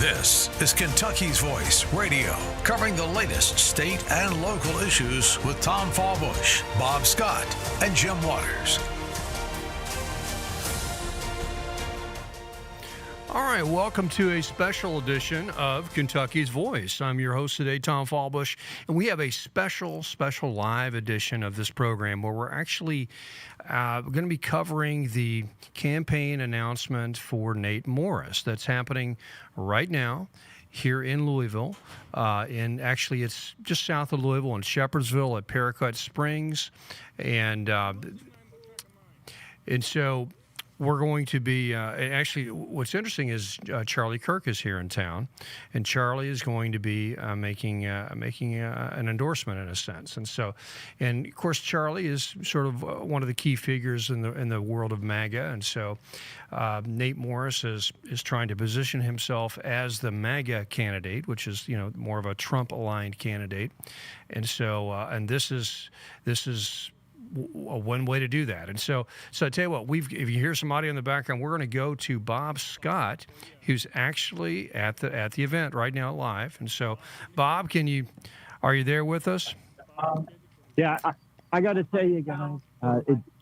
This is Kentucky's Voice Radio, covering the latest state and local issues with Tom Fallbush, Bob Scott, and Jim Waters. All right, welcome to a special edition of Kentucky's Voice. I'm your host today, Tom Fallbush, and we have a special live edition of this program where we're actually going to be covering the campaign announcement for Nate Morris that's happening right now here in Louisville. Actually, it's just south of Louisville in Shepherdsville at Paracut Springs, and so we're going to be, actually, what's interesting is Charlie Kirk is here in town, and Charlie is going to be making an endorsement in a sense. And of course, Charlie is sort of one of the key figures in the world of MAGA, and so Nate Morris is trying to position himself as the MAGA candidate, which is more of a Trump-aligned candidate, and so and this is one way to do that. And so I tell you what, if you hear some audio in the background, we're going to go to Bob Scott, who's actually at the event right now live. And so, Bob, are you there with us? Yeah, I got to tell you guys,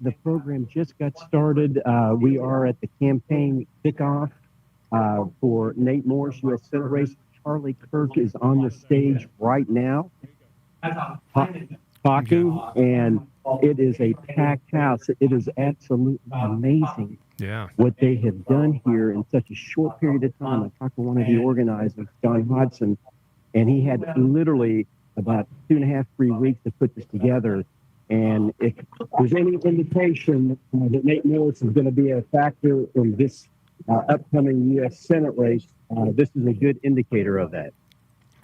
the program just got started. We are at the campaign kickoff for Nate Morris U.S. Senate race. Charlie Kirk is on the stage right now talking, and it is a packed house. It is absolutely amazing what they have done here in such a short period of time. I talked to one of the organizers, John Hodson, and he had literally about 2.5, 3 weeks to put this together. And if there's any indication that Nate Morris is going to be a factor in this upcoming U.S. Senate race, this is a good indicator of that.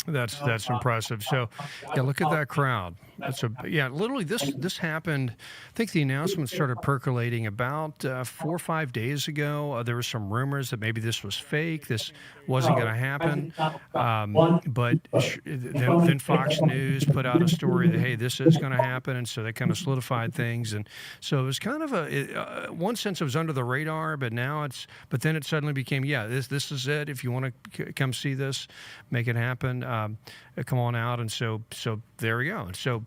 That's impressive. So, yeah, look at that crowd. Literally this happened. I think the announcement started percolating about 4 or 5 days ago. There were some rumors that maybe this was fake. This wasn't going to happen. But then Fox News put out a story that, hey, this is going to happen, and so they kind of solidified things. And so it was kind of one sense it was under the radar, but then it suddenly became, this is it. If you want to come see this, make it happen. Come on out. And so there we go. And so,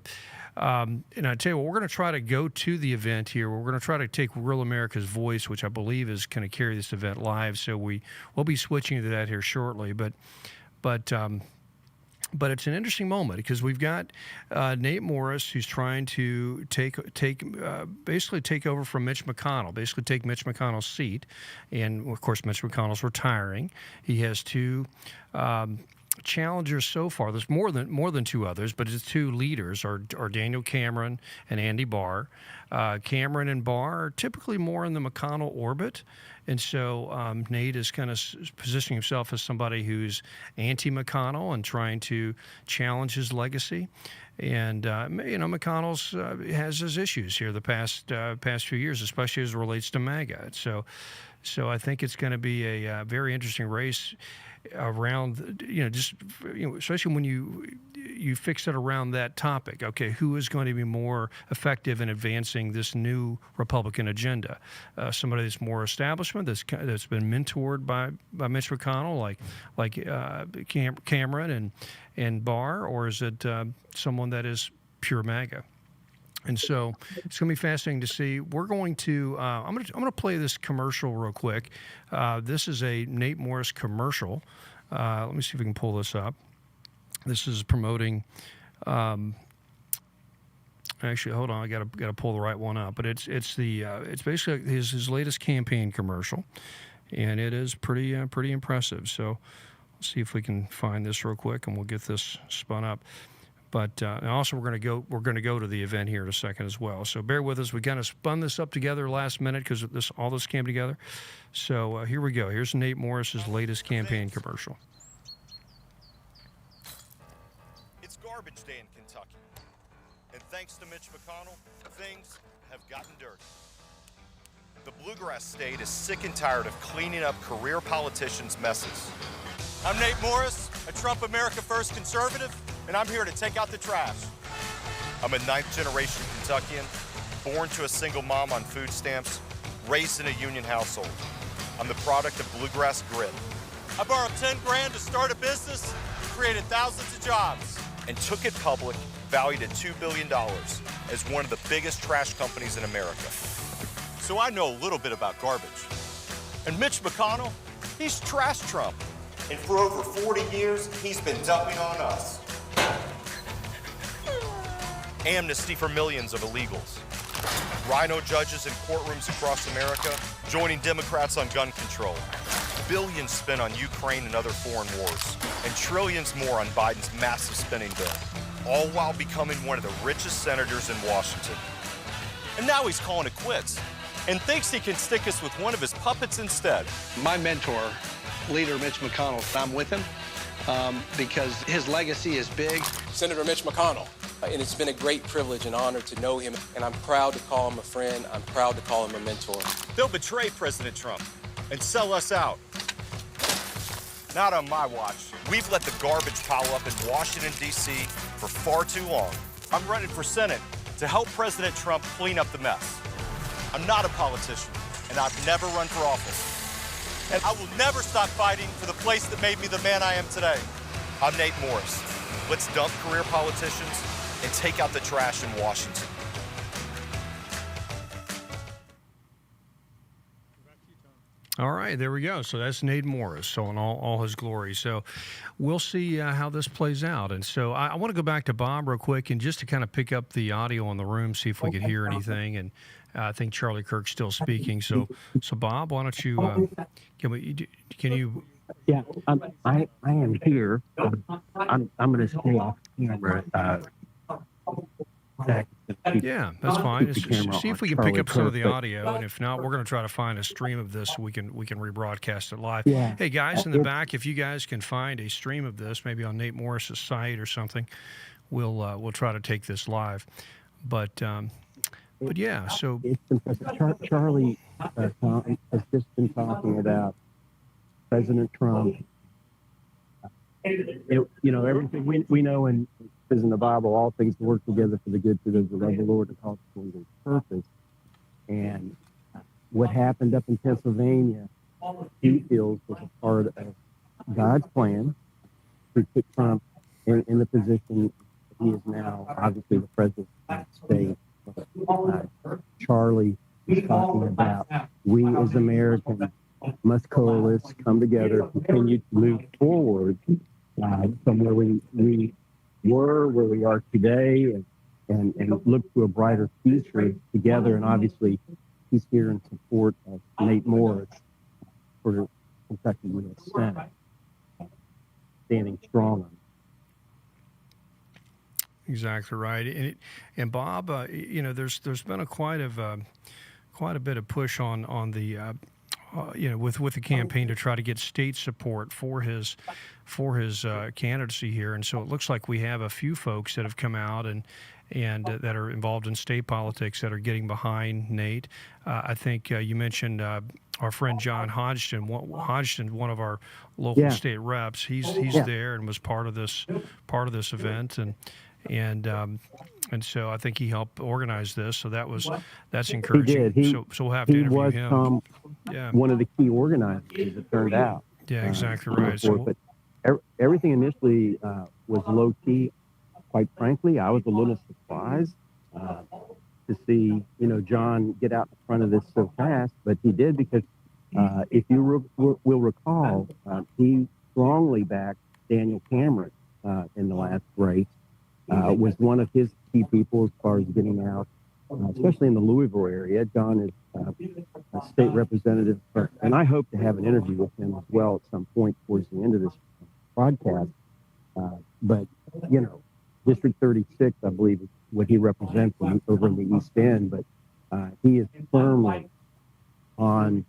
and I tell you what, we're going to try to go to the event here. We're going to try to take Real America's Voice, which I believe is going to carry this event live. So we'll be switching to that here shortly. But it's an interesting moment because we've got Nate Morris, who's trying to basically take over from Mitch McConnell, basically take Mitch McConnell's seat. And of course, Mitch McConnell's retiring. He has two challengers so far. There's more than two others, but his two leaders are Daniel Cameron and Andy Barr. Cameron and Barr are typically more in the McConnell orbit, and so Nate is kind of positioning himself as somebody who's anti-McConnell and trying to challenge his legacy. And McConnell's has his issues here the past few years, especially as it relates to MAGA. So I think it's going to be a very interesting race around, especially when you fix it around that topic. Okay, who is going to be more effective in advancing this new Republican agenda? Somebody that's more establishment, that's been mentored by Mitch McConnell, like Cameron and Barr, or is it someone that is pure MAGA? And so it's going to be fascinating to see. We're going to I'm going to play this commercial real quick. This is a Nate Morris commercial. Let me see if we can pull this up. This is promoting. Actually, hold on. I got to pull the right one up. But it's basically his latest campaign commercial, and it is pretty impressive. So let's see if we can find this real quick, and we'll get this spun up. But and also we're going to go to the event here in a second as well. So bear with us. We kind of spun this up together last minute because all this came together. So here we go. Here's Nate Morris's latest campaign commercial. It's garbage day in Kentucky, and thanks to Mitch McConnell, things have gotten dirty. The Bluegrass State is sick and tired of cleaning up career politicians' messes. I'm Nate Morris, a Trump America First conservative, and I'm here to take out the trash. I'm a 9th-generation Kentuckian, born to a single mom on food stamps, raised in a union household. I'm the product of bluegrass grit, I borrowed 10 grand to start a business, created thousands of jobs, and took it public, valued at $2 billion, as one of the biggest trash companies in America. So I know a little bit about garbage. And Mitch McConnell, he's trash Trump. And for over 40 years, he's been dumping on us. Amnesty for millions of illegals. Rhino judges in courtrooms across America joining Democrats on gun control. Billions spent on Ukraine and other foreign wars. And trillions more on Biden's massive spending bill. All while becoming one of the richest senators in Washington. And now he's calling it quits and thinks he can stick us with one of his puppets instead. My mentor, Leader Mitch McConnell, I'm with him because his legacy is big. Senator Mitch McConnell, and it's been a great privilege and honor to know him, and I'm proud to call him a friend. I'm proud to call him a mentor. They'll betray President Trump and sell us out. Not on my watch. We've let the garbage pile up in Washington, D.C. for far too long. I'm running for Senate to help President Trump clean up the mess. I'm not a politician, and I've never run for office. And I will never stop fighting for the place that made me the man I am today. I'm Nate Morris. Let's dump career politicians and take out the trash in Washington. All right, there we go. So that's Nate Morris, so in all his glory. So we'll see how this plays out. And so I want to go back to Bob real quick and just to kind of pick up the audio in the room, see if we could hear anything. And I think Charlie Kirk's still speaking. So Bob, why don't you can you? Yeah, I am here. I'm going to stay off camera. Yeah, that's fine. See if we can pick up some of the audio, and if not, we're going to try to find a stream of this so we can rebroadcast it live. Yeah. Hey guys in the back, if you guys can find a stream of this, maybe on Nate Morris's site or something, we'll try to take this live. But yeah, so it's impressive. Charlie has just been talking about President Trump. Everything we know in the Bible, all things work together for the good to those who love the Lord and call to his purpose. And what happened up in Pennsylvania, he feels was a part of God's plan to put Trump in the position he is now, obviously the president of the United States. Charlie is talking about we as Americans must coalesce, come together, continue to move forward from where we were, where we are today, and look to a brighter future together. And obviously, he's here in support of Nate Morris for Kentucky U.S. Senate, standing strong on it. Exactly right. And Bob, there's been quite a bit of push on the with the campaign to try to get state support for his candidacy here, and so it looks like we have a few folks that have come out and that are involved in state politics that are getting behind Nate. I think you mentioned our friend John Hodgson, one of our local state reps. He's there and was part of this event, and so I think he helped organize this. So that's encouraging. He did. So we'll have to interview him. One of the key organizers, it turned out. Yeah, exactly right. But everything initially was low key. Quite frankly, I was a little surprised to see John get out in front of this so fast, but he did because if you will recall, he strongly backed Daniel Cameron in the last race. Was one of his key people as far as getting out, especially in the Louisville area. John is a state representative, and I hope to have an interview with him as well at some point towards the end of this broadcast. But, District 36, I believe, is what he represents over in the East End, but he is firmly on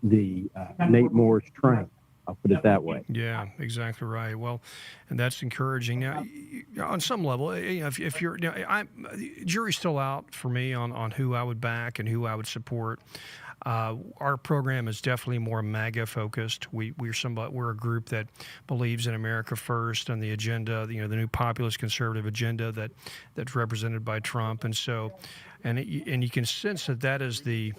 the Nate Morris train. I'll put it that way. Yeah, exactly right. Well, and that's encouraging. Now, on some level, if you're, jury's still out for me on who I would back and who I would support. Our program is definitely more MAGA focused. We're a group that believes in America first and the agenda, the new populist conservative agenda that's represented by Trump, and so, and you can sense that is the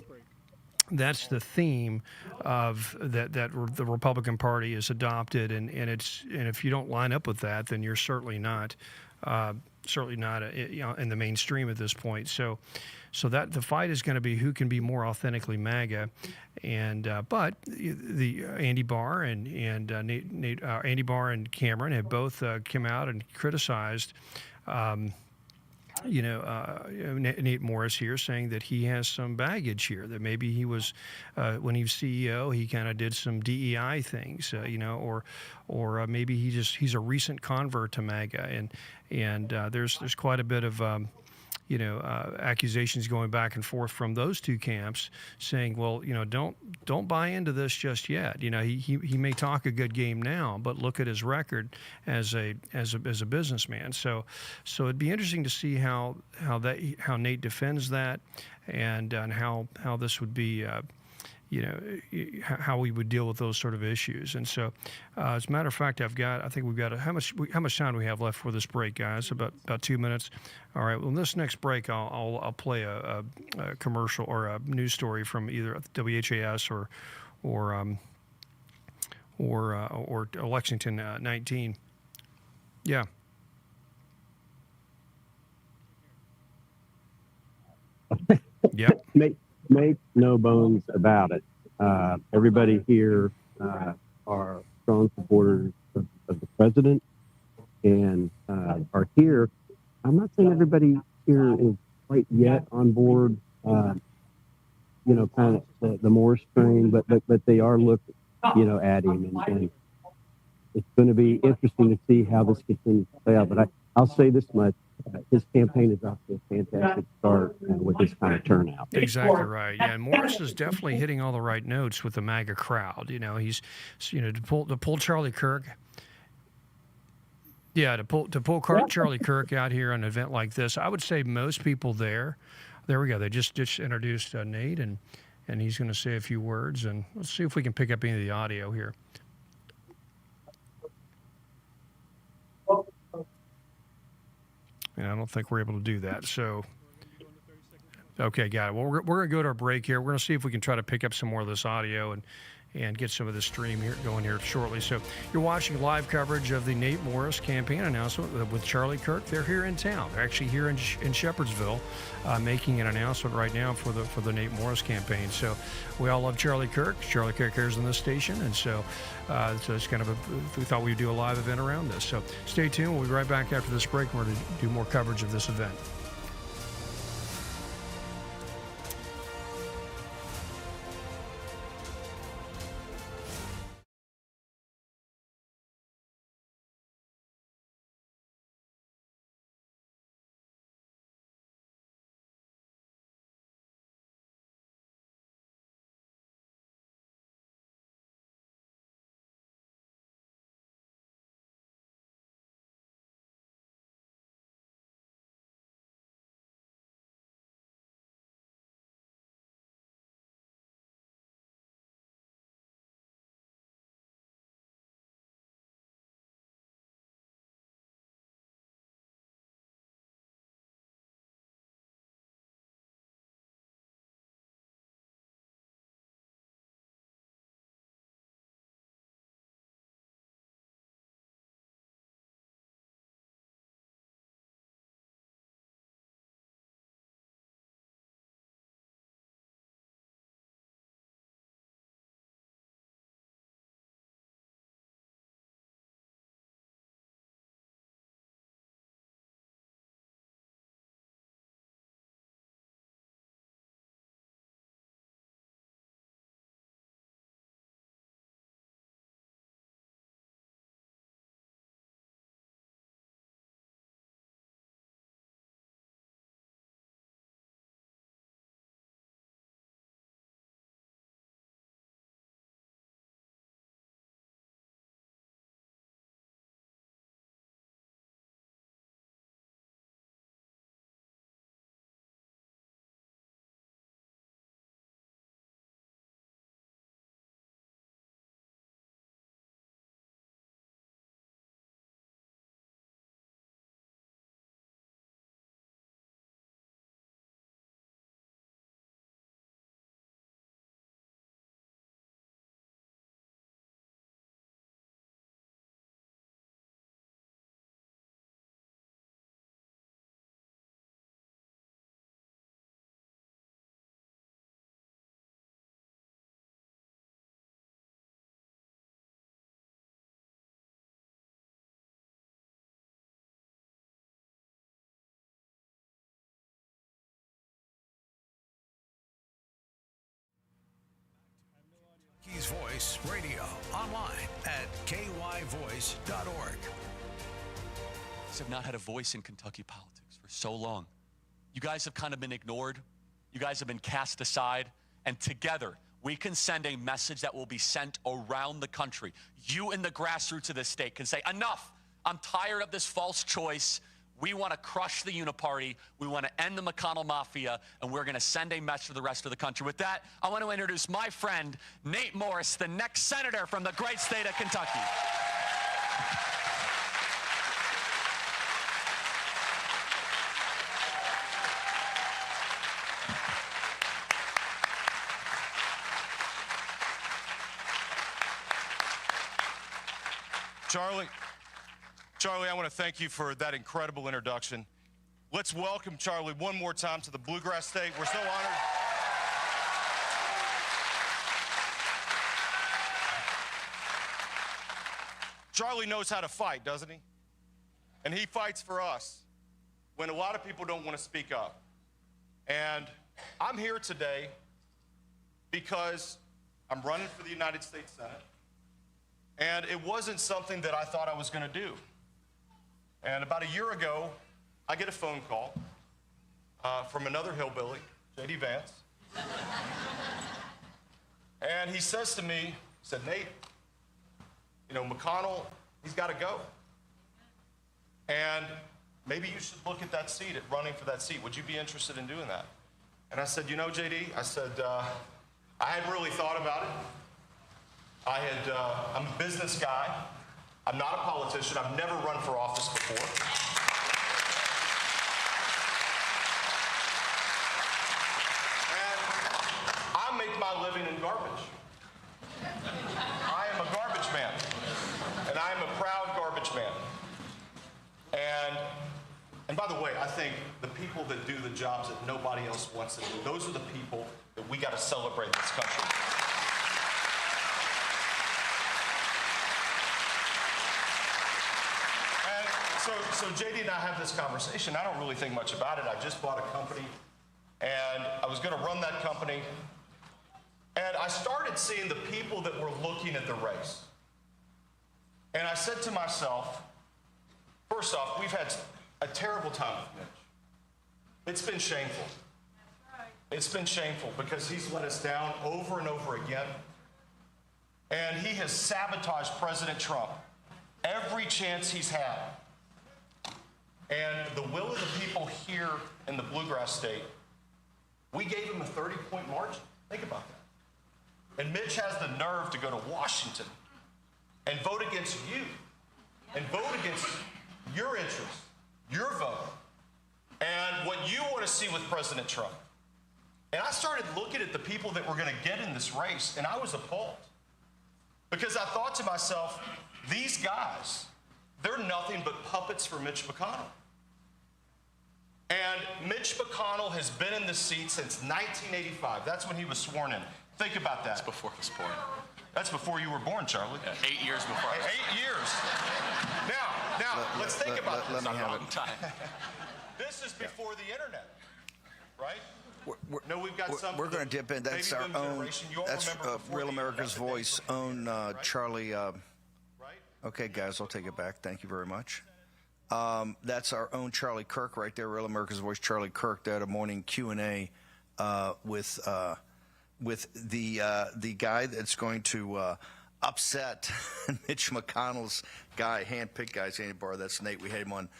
that's the theme of that the Republican Party has adopted, and if you don't line up with that, then you're certainly not in the mainstream at this point. So that the fight is going to be who can be more authentically MAGA, and but the Andy Barr and Andy Barr and Cameron have both come out and criticized. Nate Morris here saying that he has some baggage here, that maybe he was, when he was CEO, he kind of did some DEI things, or maybe he's a recent convert to MAGA, and there's quite a bit of accusations going back and forth from those two camps, saying, well, don't buy into this just yet. He may talk a good game now, but look at his record as a businessman. So it'd be interesting to see how Nate defends that, and how this would be. How we would deal with those sort of issues. And so, as a matter of fact, I think we've got how much time do we have left for this break, guys? About 2 minutes. All right. Well, in this next break, I'll play a commercial or a news story from either WHAS or Lexington 19. Yeah. Yep. Make no bones about it. Everybody here are strong supporters of the president, and are here. I'm not saying everybody here is quite yet on board. Kind of the Morris train, but they are looking, at him, and it's going to be interesting to see how this continues to play out. But I'll say this much. His campaign is off to a fantastic start with this kind of turnout. Exactly right. Yeah, and Morris is definitely hitting all the right notes with the MAGA crowd. He's, to pull Charlie Kirk. Yeah, to pull Charlie Kirk out here on an event like this, I would say most people there. There we go. They just introduced Nate, and he's going to say a few words, and let's see if we can pick up any of the audio here. And I don't think we're able to do that. So, okay, got it. Well, we're going to go to our break here. We're going to see if we can try to pick up some more of this audio and get some of the stream here going here shortly. So you're watching live coverage of the Nate Morris campaign announcement with Charlie Kirk. They're here in town. They're actually here in Shepherdsville, making an announcement right now for the Nate Morris campaign. So we all love Charlie Kirk. Charlie Kirk airs on this station, and so it's kind of we thought we'd do a live event around this. So stay tuned. We'll be right back after this break. We're going to do more coverage of this event. Voice Radio online at kyvoice.org. Have not had a voice in Kentucky politics for so long. You guys have kind of been ignored. You guys have been cast aside. And together, we can send a message that will be sent around the country. You in the grassroots of this state can say, enough. I'm tired of this false choice. We want to crush the uniparty. We want to end the McConnell mafia. And we're going to send a message to the rest of the country. With that, I want to introduce my friend, Nate Morris, the next senator from the great state of Kentucky. Charlie, I want to thank you for that incredible introduction. Let's welcome Charlie one more time to the Bluegrass State. We're so honored. Charlie knows how to fight, doesn't he? And he fights for us when a lot of people don't want to speak up. And I'm here today because I'm running for the United States Senate. And it wasn't something that I thought I was going to do. And about a year ago, I get a phone call from another hillbilly, J.D. Vance. And he says to me, he said, Nate, you know, McConnell, he's got to go. And maybe you should look at that seat, at running for that seat. Would you be interested in doing that? And I said, you know, J.D., I said, I hadn't really thought about it. I'm a business guy. I'm not a politician. I've never run for office before. And I make my living in garbage. I am a garbage man. And I am a proud garbage man. And by the way, I think the people that do the jobs that nobody else wants to do, those are the people that we got to celebrate in this country. So JD and I have this conversation. I don't really think much about it. I just bought a company, and I was going to run that company. And I started seeing the people that were looking at the race. And I said to myself, first off, we've had a terrible time with Mitch. It's been shameful. It's been shameful because he's let us down over and over again. And he has sabotaged President Trump every chance he's had. And the will of the people here in the Bluegrass State, we gave him a 30-point margin. Think about that. And Mitch has the nerve to go to Washington and vote against you and vote against your interests, your vote, and what you want to see with President Trump. And I started looking at the people that were going to get in this race, and I was appalled. Because I thought to myself, these guys, they're nothing but puppets for Mitch McConnell. And Mitch McConnell has been in the seat since 1985. That's when he was sworn in. Think about that. That's before I was born. That's before you were born, Charlie. Yeah, 8 years before I was born. 8 years. Now, let's think about this. Let me have it. Time. This is before the internet, right? We've got some. We're going to dip in. That's our own. That's Real America's Voice. Own Charlie. Right? Okay, guys, I'll take it back. Thank you very much. That's our own Charlie Kirk right there. Real America's Voice, Charlie Kirk. They had a morning Q&A with the guy that's going to upset Mitch McConnell's guy, handpicked guy, Sandy Barr. That's Nate. We had him on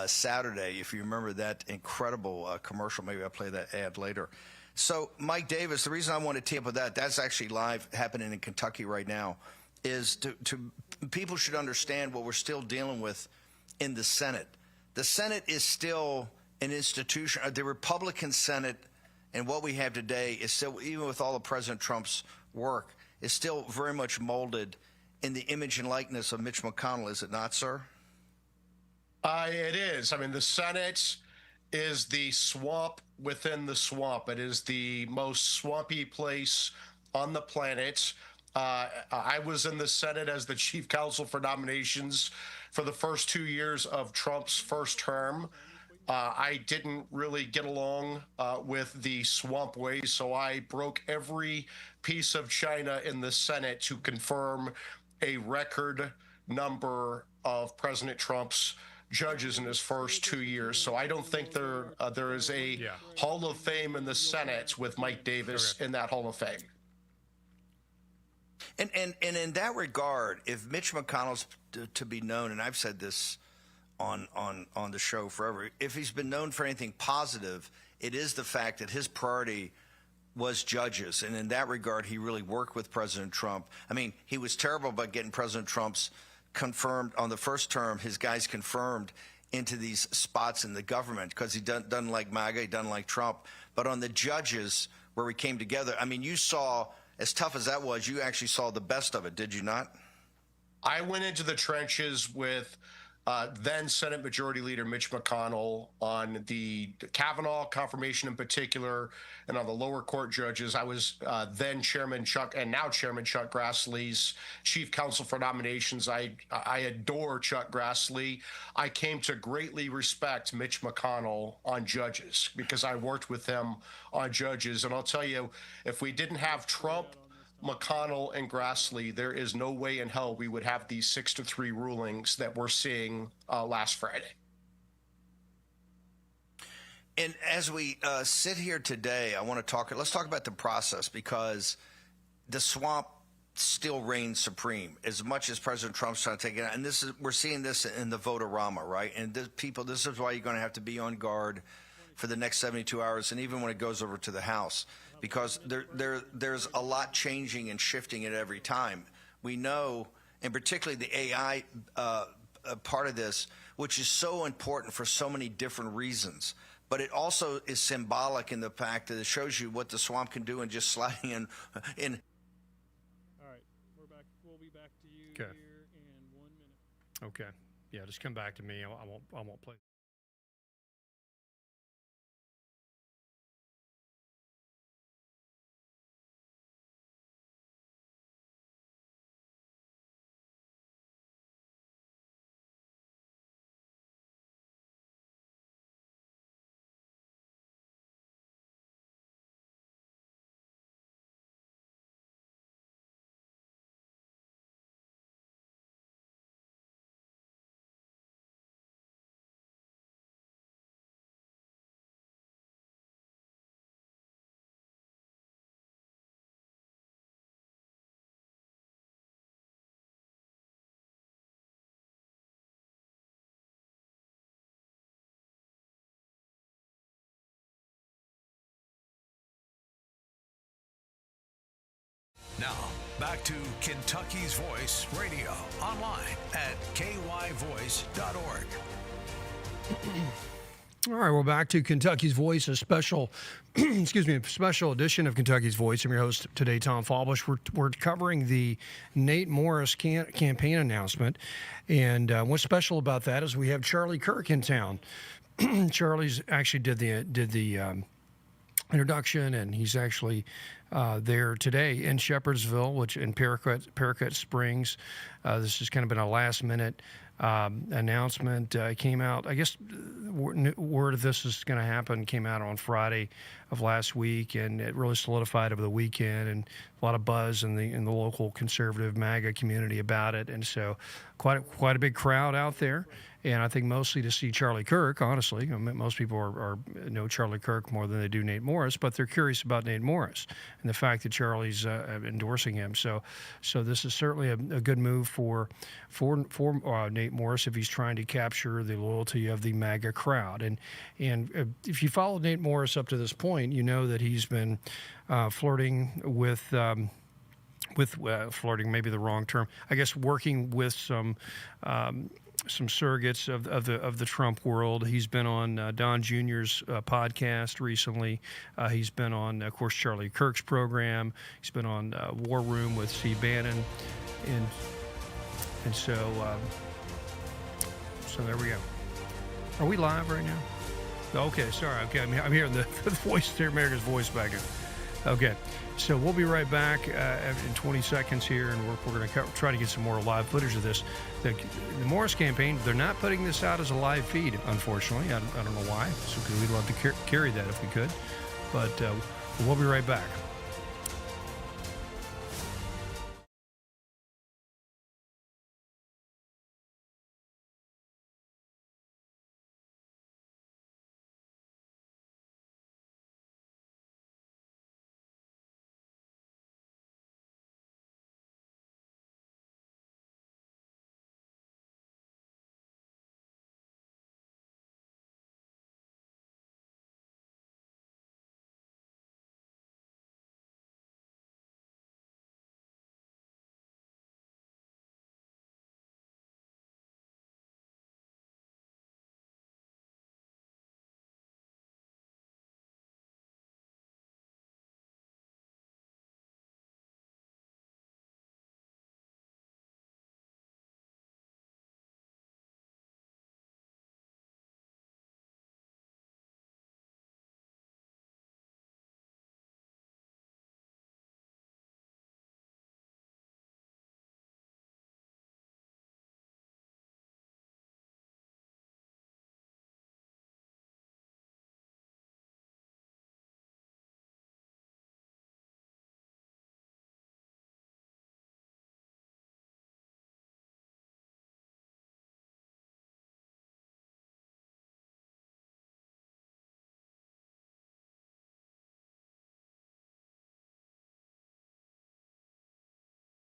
Saturday. If you remember that incredible commercial, maybe I'll play that ad later. So, Mike Davis, the reason I want to tee up with that's actually live, happening in Kentucky right now, is to people should understand what we're still dealing with in the Senate. The Senate is still an institution. The Republican Senate and what we have today is still, even with all of President Trump's work, is still very much molded in the image and likeness of Mitch McConnell, is it not, sir? It is. I mean, the Senate is the swamp within the swamp. It is the most swampy place on the planet. I was in the Senate as the chief counsel for nominations for the first 2 years of Trump's first term. I didn't really get along with the swamp ways, so I broke every piece of china in the Senate to confirm a record number of President Trump's judges in his first 2 years. So I don't think there is a Hall of Fame in the Senate with Mike Davis in that Hall of Fame. And in that regard, if Mitch McConnell's to be known, and I've said this on the show forever, if he's been known for anything positive, it is the fact that his priority was judges. And in that regard, he really worked with President Trump. I mean, he was terrible about getting President Trump's confirmed on the first term, his guys confirmed into these spots in the government because he doesn't like MAGA, he doesn't like Trump. But on the judges, where we came together, I mean, you saw, as tough as that was, you actually saw the best of it, did you not? I went into the trenches with then Senate Majority Leader Mitch McConnell on the Kavanaugh confirmation in particular, and on the lower court judges. I was then Chairman Chuck, and now Chairman Chuck Grassley's chief counsel for nominations. I adore Chuck Grassley. I came to greatly respect Mitch McConnell on judges because I worked with him on judges. And I'll tell you, if we didn't have Trump, McConnell, and Grassley, there is no way in hell we would have these 6-3 rulings that we're seeing last Friday. And as we sit here today, let's talk about the process, because the swamp still reigns supreme as much as President Trump's trying to take it out. And we're seeing this in the vote-a-rama, right? And this is why you're going to have to be on guard for the next 72 hours, and even when it goes over to the House, because there's a lot changing and shifting at every time. We know, and particularly the AI part of this, which is so important for so many different reasons, but it also is symbolic in the fact that it shows you what the swamp can do in just sliding in. All right, we're back. We'll be back to you here in 1 minute. Okay. Yeah, just come back to me. I won't play. Now, back to Kentucky's Voice Radio, online at kyvoice.org. All right, we're back to Kentucky's Voice, a special, special edition of Kentucky's Voice. I'm your host today, Tom Fallbush. We're covering the Nate Morris campaign announcement, and what's special about that is we have Charlie Kirk in town. Charlie's actually did the introduction, and he's actually there today in Shepherdsville, which in Paracut Springs. This has kind of been a last-minute announcement. Came out, I guess, word of this is going to happen came out on Friday of last week, and it really solidified over the weekend, and a lot of buzz in the local conservative MAGA community about it, and so quite a big crowd out there. And I think mostly to see Charlie Kirk, honestly. I mean, most people know Charlie Kirk more than they do Nate Morris, but they're curious about Nate Morris and the fact that Charlie's endorsing him. So this is certainly a good move for Nate Morris if he's trying to capture the loyalty of the MAGA crowd. And if you followed Nate Morris up to this point, you know that he's been flirting with flirting, maybe the wrong term, I guess, working with some surrogates of the Trump world. He's been on Don Jr.'s podcast recently. He's been on, of course, Charlie Kirk's program. He's been on War Room with Steve Bannon, and so there we go. Are we live right now? Okay, sorry. Okay, I'm hearing the voice there, America's voice back in. Okay, so we'll be right back in 20 seconds here, and we're going to try to get some more live footage of this. The Morris campaign, they're not putting this out as a live feed, unfortunately. I don't know why, so we'd love to carry that if we could, but we'll be right back.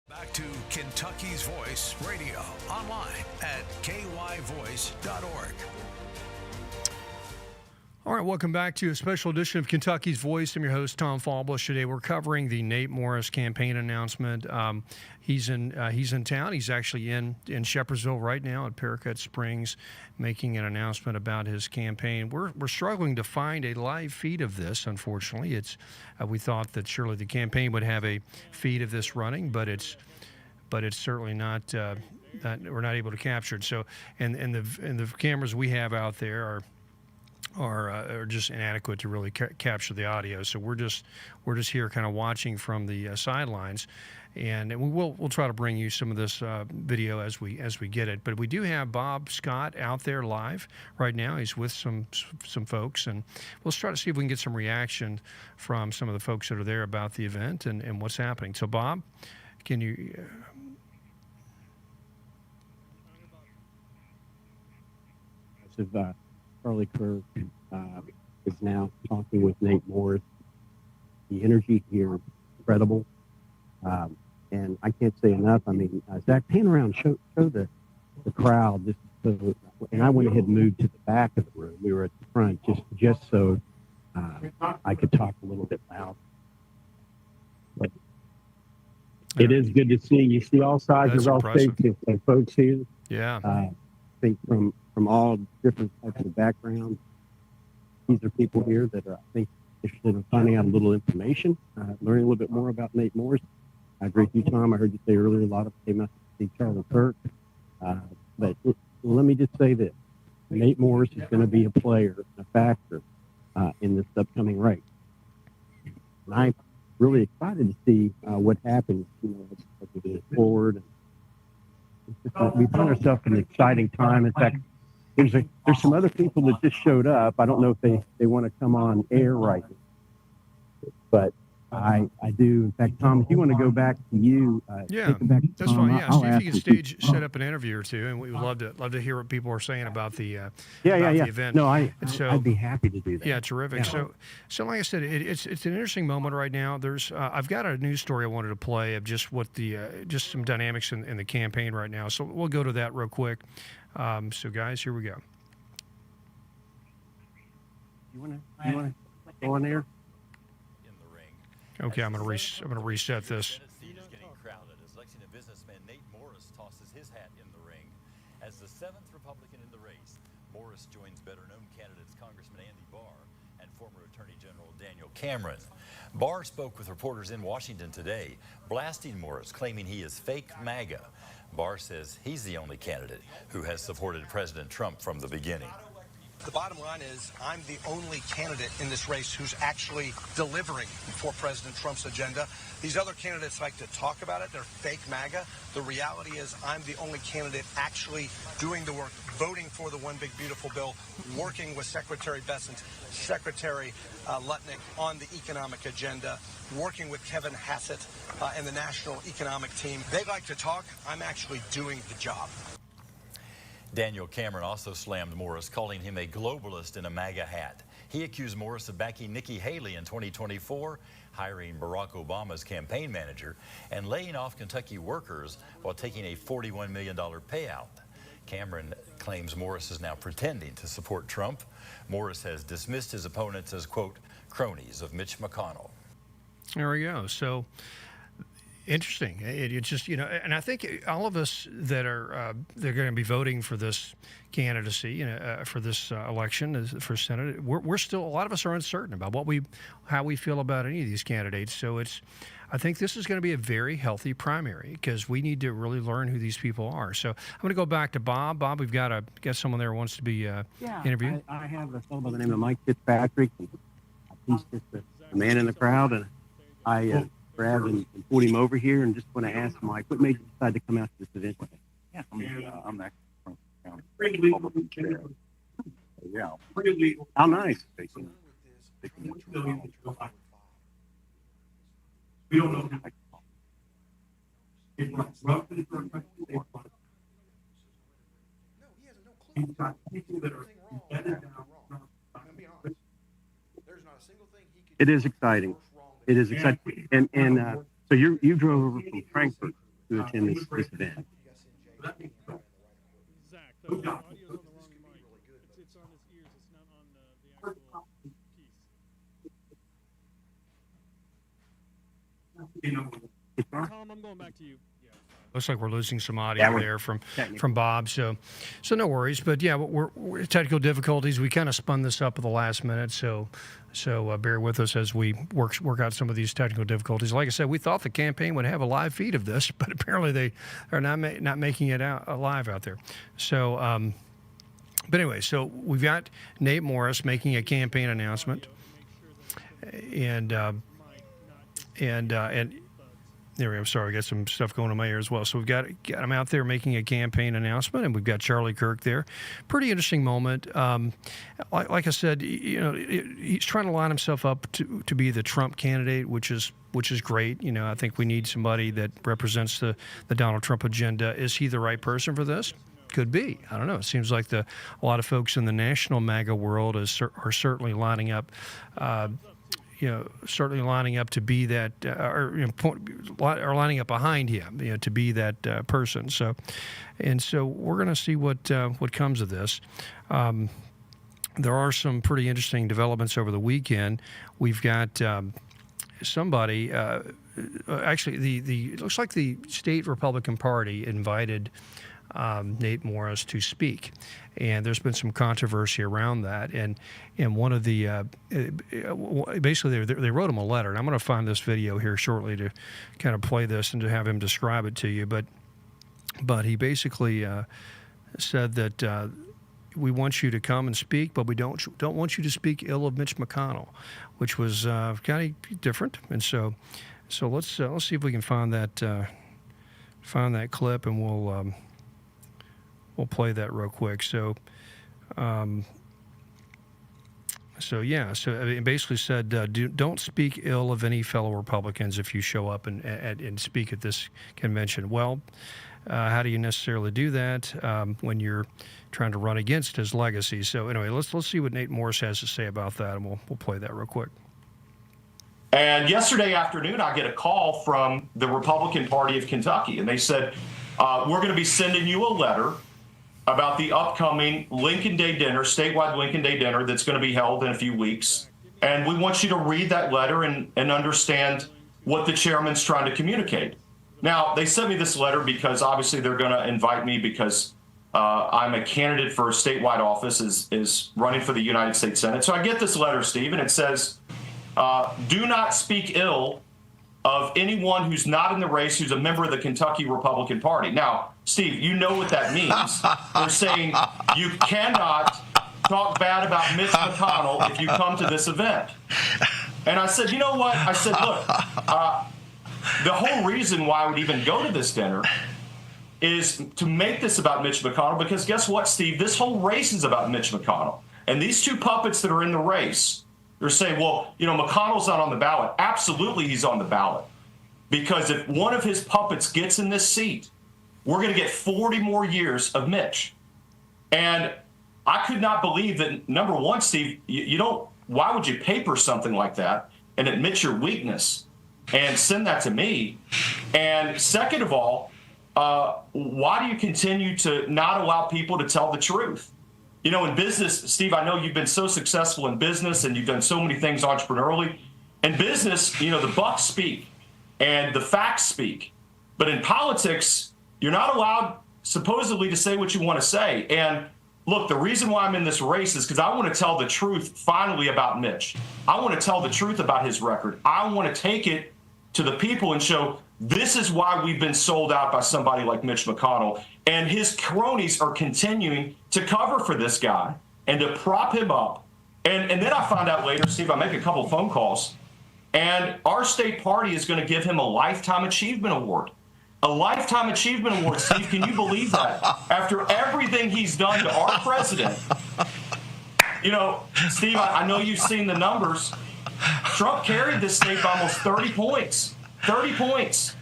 Back to Kentucky's Voice Radio, online at kyvoice.org. All right, welcome back to a special edition of Kentucky's Voice. I'm your host, Tom Fallbush. Today we're covering the Nate Morris campaign announcement. He's in town. He's actually in Shepherdsville right now at Paracut Springs, making an announcement about his campaign. We're struggling to find a live feed of this. Unfortunately, it's we thought that surely the campaign would have a feed of this running, but it's certainly not. We're not able to capture it. So, and the cameras we have out there are just inadequate to really capture the audio. So we're just here kind of watching from the sidelines, and we'll try to bring you some of this video as we get it. But we do have Bob Scott out there live right now. He's with some folks, and we'll try to see if we can get some reaction from some of the folks that are there about the event and what's happening. So Bob, can you? Charlie Kirk is now talking with Nate Morris. The energy here is incredible. And I can't say enough. I mean, Zach, pan around, show the crowd. And I went ahead and moved to the back of the room. We were at the front just so I could talk a little bit loud. But it is good to see. You see all sizes, all shapes of folks here. Yeah. I think from all different types of backgrounds. These are people here that are, I think, interested in finding out a little information, learning a little bit more about Nate Morris. I agree with you, Tom. I heard you say earlier a lot of came out to see Charlie Kirk. But let me just say this. Nate Morris is going to be a player, a factor in this upcoming race. And I'm really excited to see what happens as we move forward. We find ourselves in an exciting time. In fact, there's some other people that just showed up. I don't know if they want to come on air right now, but I do. In fact, Tom, if you want to go back to you, yeah, take it back to that's Tom, fine. Yeah, I'll see if you can ask set up an interview or two, and we would love to hear what people are saying about the the event. No, I'd be happy to do that. Yeah, terrific. Yeah. So like I said, it's an interesting moment right now. There's I've got a news story I wanted to play of just what the just some dynamics in the campaign right now. So we'll go to that real quick. So guys, here we go. You want to go on there? Okay, I'm gonna reset this. Seat is getting crowded as Lexington businessman Nate Morris tosses his hat in the ring. As the 7th Republican in the race, Morris joins better-known candidates Congressman Andy Barr and former Attorney General Daniel Cameron. Barr spoke with reporters in Washington today, blasting Morris, claiming he is fake MAGA. Barr says he's the only candidate who has supported President Trump from the beginning. The bottom line is I'm the only candidate in this race who's actually delivering for President Trump's agenda. These other candidates like to talk about it. They're fake MAGA. The reality is I'm the only candidate actually doing the work, voting for the One Big Beautiful Bill, working with Secretary Bessent, Secretary Lutnick on the economic agenda, working with Kevin Hassett and the National Economic Team. They like to talk. I'm actually doing the job. Daniel Cameron also slammed Morris, calling him a globalist in a MAGA hat. He accused Morris of backing Nikki Haley in 2024, hiring Barack Obama's campaign manager, and laying off Kentucky workers while taking a $41 million payout. Cameron claims Morris is now pretending to support Trump. Morris has dismissed his opponents as, quote, cronies of Mitch McConnell. There we go. So interesting. It just, and I think all of us that are they're going to be voting for this candidacy, for this election for Senate, we're still, a lot of us are uncertain about how we feel about any of these candidates. So I think this is going to be a very healthy primary because we need to really learn who these people are. So I'm going to go back to Bob. Bob, we've got someone there who wants to be interviewed. I have a fellow by the name of Mike Fitzpatrick. He's just a man in the crowd, and I grabbed and pulled him over here and just want to ask Mike, what made you decide to come out to this event? Yeah, I'm actually from county. Yeah. How nice. We don't know. It's roughly he's got people that are embedded down. It is exciting. It is exciting. And so you drove over from Frankfurt to attend this event. Zach, the audio's on the wrong mic. It's on his ears. It's not on the actual piece. Tom, I'm going back to you. Looks like we're losing some audio there from Bob, so no worries. But yeah, we're technical difficulties. We kind of spun this up at the last minute, so bear with us as we work out some of these technical difficulties. Like I said, we thought the campaign would have a live feed of this, but apparently they are not making it out live out there. So, but anyway, so we've got Nate Morris making a campaign announcement, and there we go. Sorry, I got some stuff going on my ear as well. So we've got him out there making a campaign announcement, and we've got Charlie Kirk there. Pretty interesting moment. Like I said, he's trying to line himself up to be the Trump candidate, which is great. I think we need somebody that represents the Donald Trump agenda. Is he the right person for this? Could be. I don't know. It seems like a lot of folks in the national MAGA world are certainly lining up. Certainly lining up to be that, or lining up behind him, to be that person. So we're going to see what comes of this. There are some pretty interesting developments over the weekend. We've got somebody. Actually, it looks like the state Republican Party invited Nate Morris to speak, and there's been some controversy around that. And one of the basically they wrote him a letter, and I'm going to find this video here shortly to kind of play this and to have him describe it to you. But he basically said that we want you to come and speak, but we don't want you to speak ill of Mitch McConnell, which was kind of different. And so let's see if we can find that clip, and we'll play that real quick. So it basically said, don't speak ill of any fellow Republicans if you show up and speak at this convention. Well, how do you necessarily do that when you're trying to run against his legacy? So anyway, let's see what Nate Morris has to say about that, and we'll play that real quick. And yesterday afternoon, I get a call from the Republican Party of Kentucky, and they said, we're going to be sending you a letter about the upcoming Lincoln Day dinner, statewide Lincoln Day dinner that's going to be held in a few weeks. And we want you to read that letter and understand what the chairman's trying to communicate. Now, they sent me this letter because obviously they're going to invite me because I'm a candidate for a statewide office, is running for the United States Senate. So I get this letter, Steve, and it says, do not speak ill of anyone who's not in the race, who's a member of the Kentucky Republican Party. Now, Steve, you know what that means. They're saying you cannot talk bad about Mitch McConnell if you come to this event. And I said, you know what? I said, look, the whole reason why I would even go to this dinner is to make this about Mitch McConnell, because guess what, Steve? This whole race is about Mitch McConnell. And these two puppets that are in the race, they're saying, well, McConnell's not on the ballot. Absolutely he's on the ballot. Because if one of his puppets gets in this seat, we're going to get 40 more years of Mitch. And I could not believe that, number one, Steve, why would you paper something like that and admit your weakness and send that to me? And second of all, why do you continue to not allow people to tell the truth? In business, Steve, I know you've been so successful in business and you've done so many things entrepreneurially. In business, the bucks speak and the facts speak. But in politics, you're not allowed supposedly to say what you want to say. And look, the reason why I'm in this race is because I want to tell the truth finally about Mitch. I want to tell the truth about his record. I want to take it to the people and show this is why we've been sold out by somebody like Mitch McConnell. And his cronies are continuing to cover for this guy and to prop him up. And then I found out later, Steve, I make a couple phone calls, and our state party is going to give him a Lifetime Achievement Award. A Lifetime Achievement Award, Steve, can you believe that? After everything he's done to our president. Steve, I know you've seen the numbers. Trump carried this state by almost 30 points. 30 points.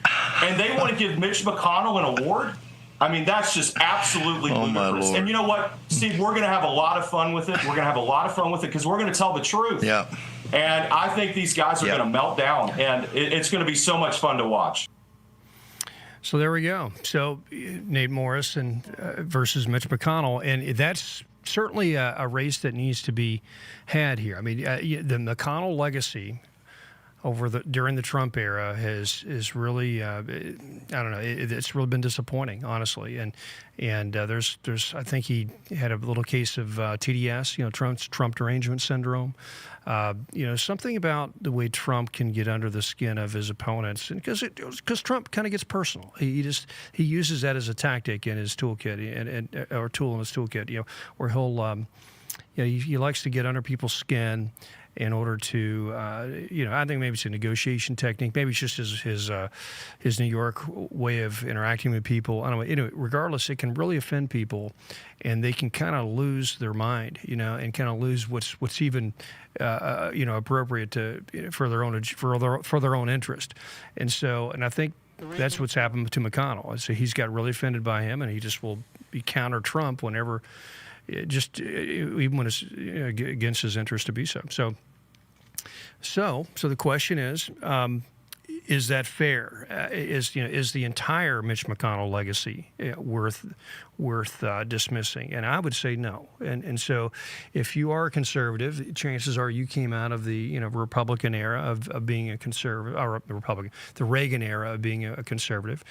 And they want to give Mitch McConnell an award? I mean, that's just absolutely ludicrous. And you know what, Steve, we're going to have a lot of fun with it. We're going to have a lot of fun with it because we're going to tell the truth. Yeah. And I think these guys are going to melt down, and it's going to be so much fun to watch. So there we go. So Nate Morris versus Mitch McConnell, and that's certainly a race that needs to be had here. I mean, the McConnell legacy during the Trump era is really I don't know, it's really been disappointing, honestly. And there's I think he had a little case of TDS, Trump derangement syndrome. Something about the way Trump can get under the skin of his opponents, and because Trump kind of gets personal. He uses that as a tactic in his toolkit or tool in his toolkit. Where he'll he likes to get under people's skin in order to, I think maybe it's a negotiation technique. Maybe it's just his New York way of interacting with people. I don't know. Anyway, regardless, it can really offend people, and they can kind of lose their mind, and kind of lose what's even, appropriate for their own interest. And I think that's what's happened to McConnell. So he's got really offended by him, and he just will be counter Trump whenever. Even when it's against his interest to be so. So the question is that fair? Is the entire Mitch McConnell legacy worth dismissing? And I would say no. And so, if you are a conservative, chances are you came out of the Republican era of being a conservative, or the Reagan era of being a conservative,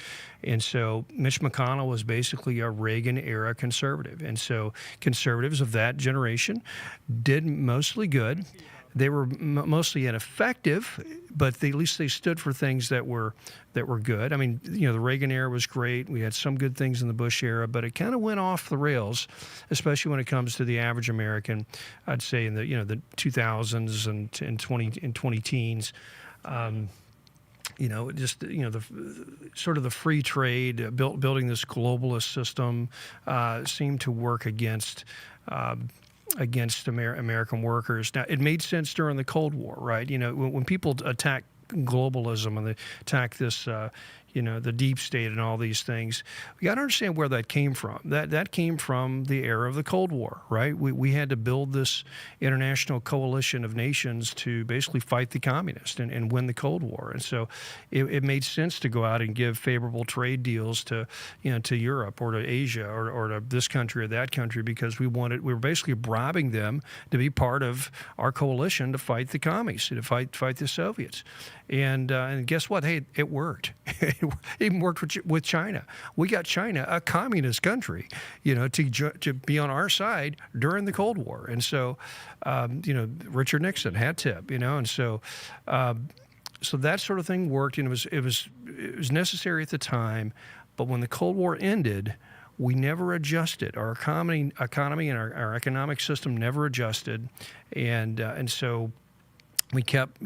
and so Mitch McConnell was basically a Reagan era conservative, and so conservatives of that generation did mostly good. They were mostly ineffective, but at least they stood for things that were good. I mean, the Reagan era was great. We had some good things in the Bush era, but it kind of went off the rails, especially when it comes to the average American. I'd say in the 2000s and 20 teens. The sort of the free trade, building this globalist system seemed to work against American workers. Now, it made sense during the Cold War, right? When people attack globalism and they attack this, the deep state and all these things, we got to understand where that came from. That came from the era of the Cold War, right? We had to build this international coalition of nations to basically fight the communists and win the Cold War. And so it made sense to go out and give favorable trade deals to Europe or to Asia or to this country or that country, because we were basically bribing them to be part of our coalition to fight the commies, to fight the Soviets. And guess what? Hey, it worked. It even worked with China. We got China, a communist country, to be on our side during the Cold War. And so, Richard Nixon had tip, and so that sort of thing worked. And it was necessary at the time. But when the Cold War ended, we never adjusted. Our economy and our economic system never adjusted, and so we kept,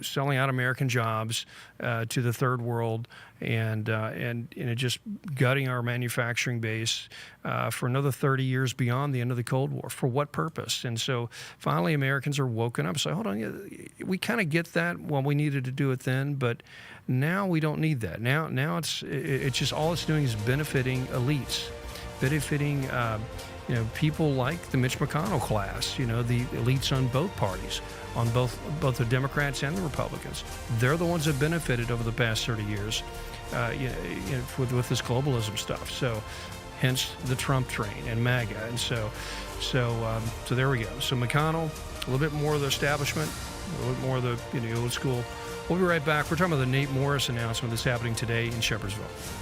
selling out American jobs to the third world, and just gutting our manufacturing base for another 30 years beyond the end of the Cold War. For what purpose? And so finally, Americans are woken up. So hold on, we kind of get that. Well, we needed to do it then, but now we don't need that. Now it's just all it's doing is benefiting elites, benefiting. People like the Mitch McConnell class, the elites on both parties, on both the Democrats and the Republicans. They're the ones that benefited over the past 30 years with this globalism stuff. So hence the Trump train and MAGA. And so there we go. So McConnell, a little bit more of the establishment, a little bit more of the old school. We'll be right back. We're talking about the Nate Morris announcement that's happening today in Shepherdsville.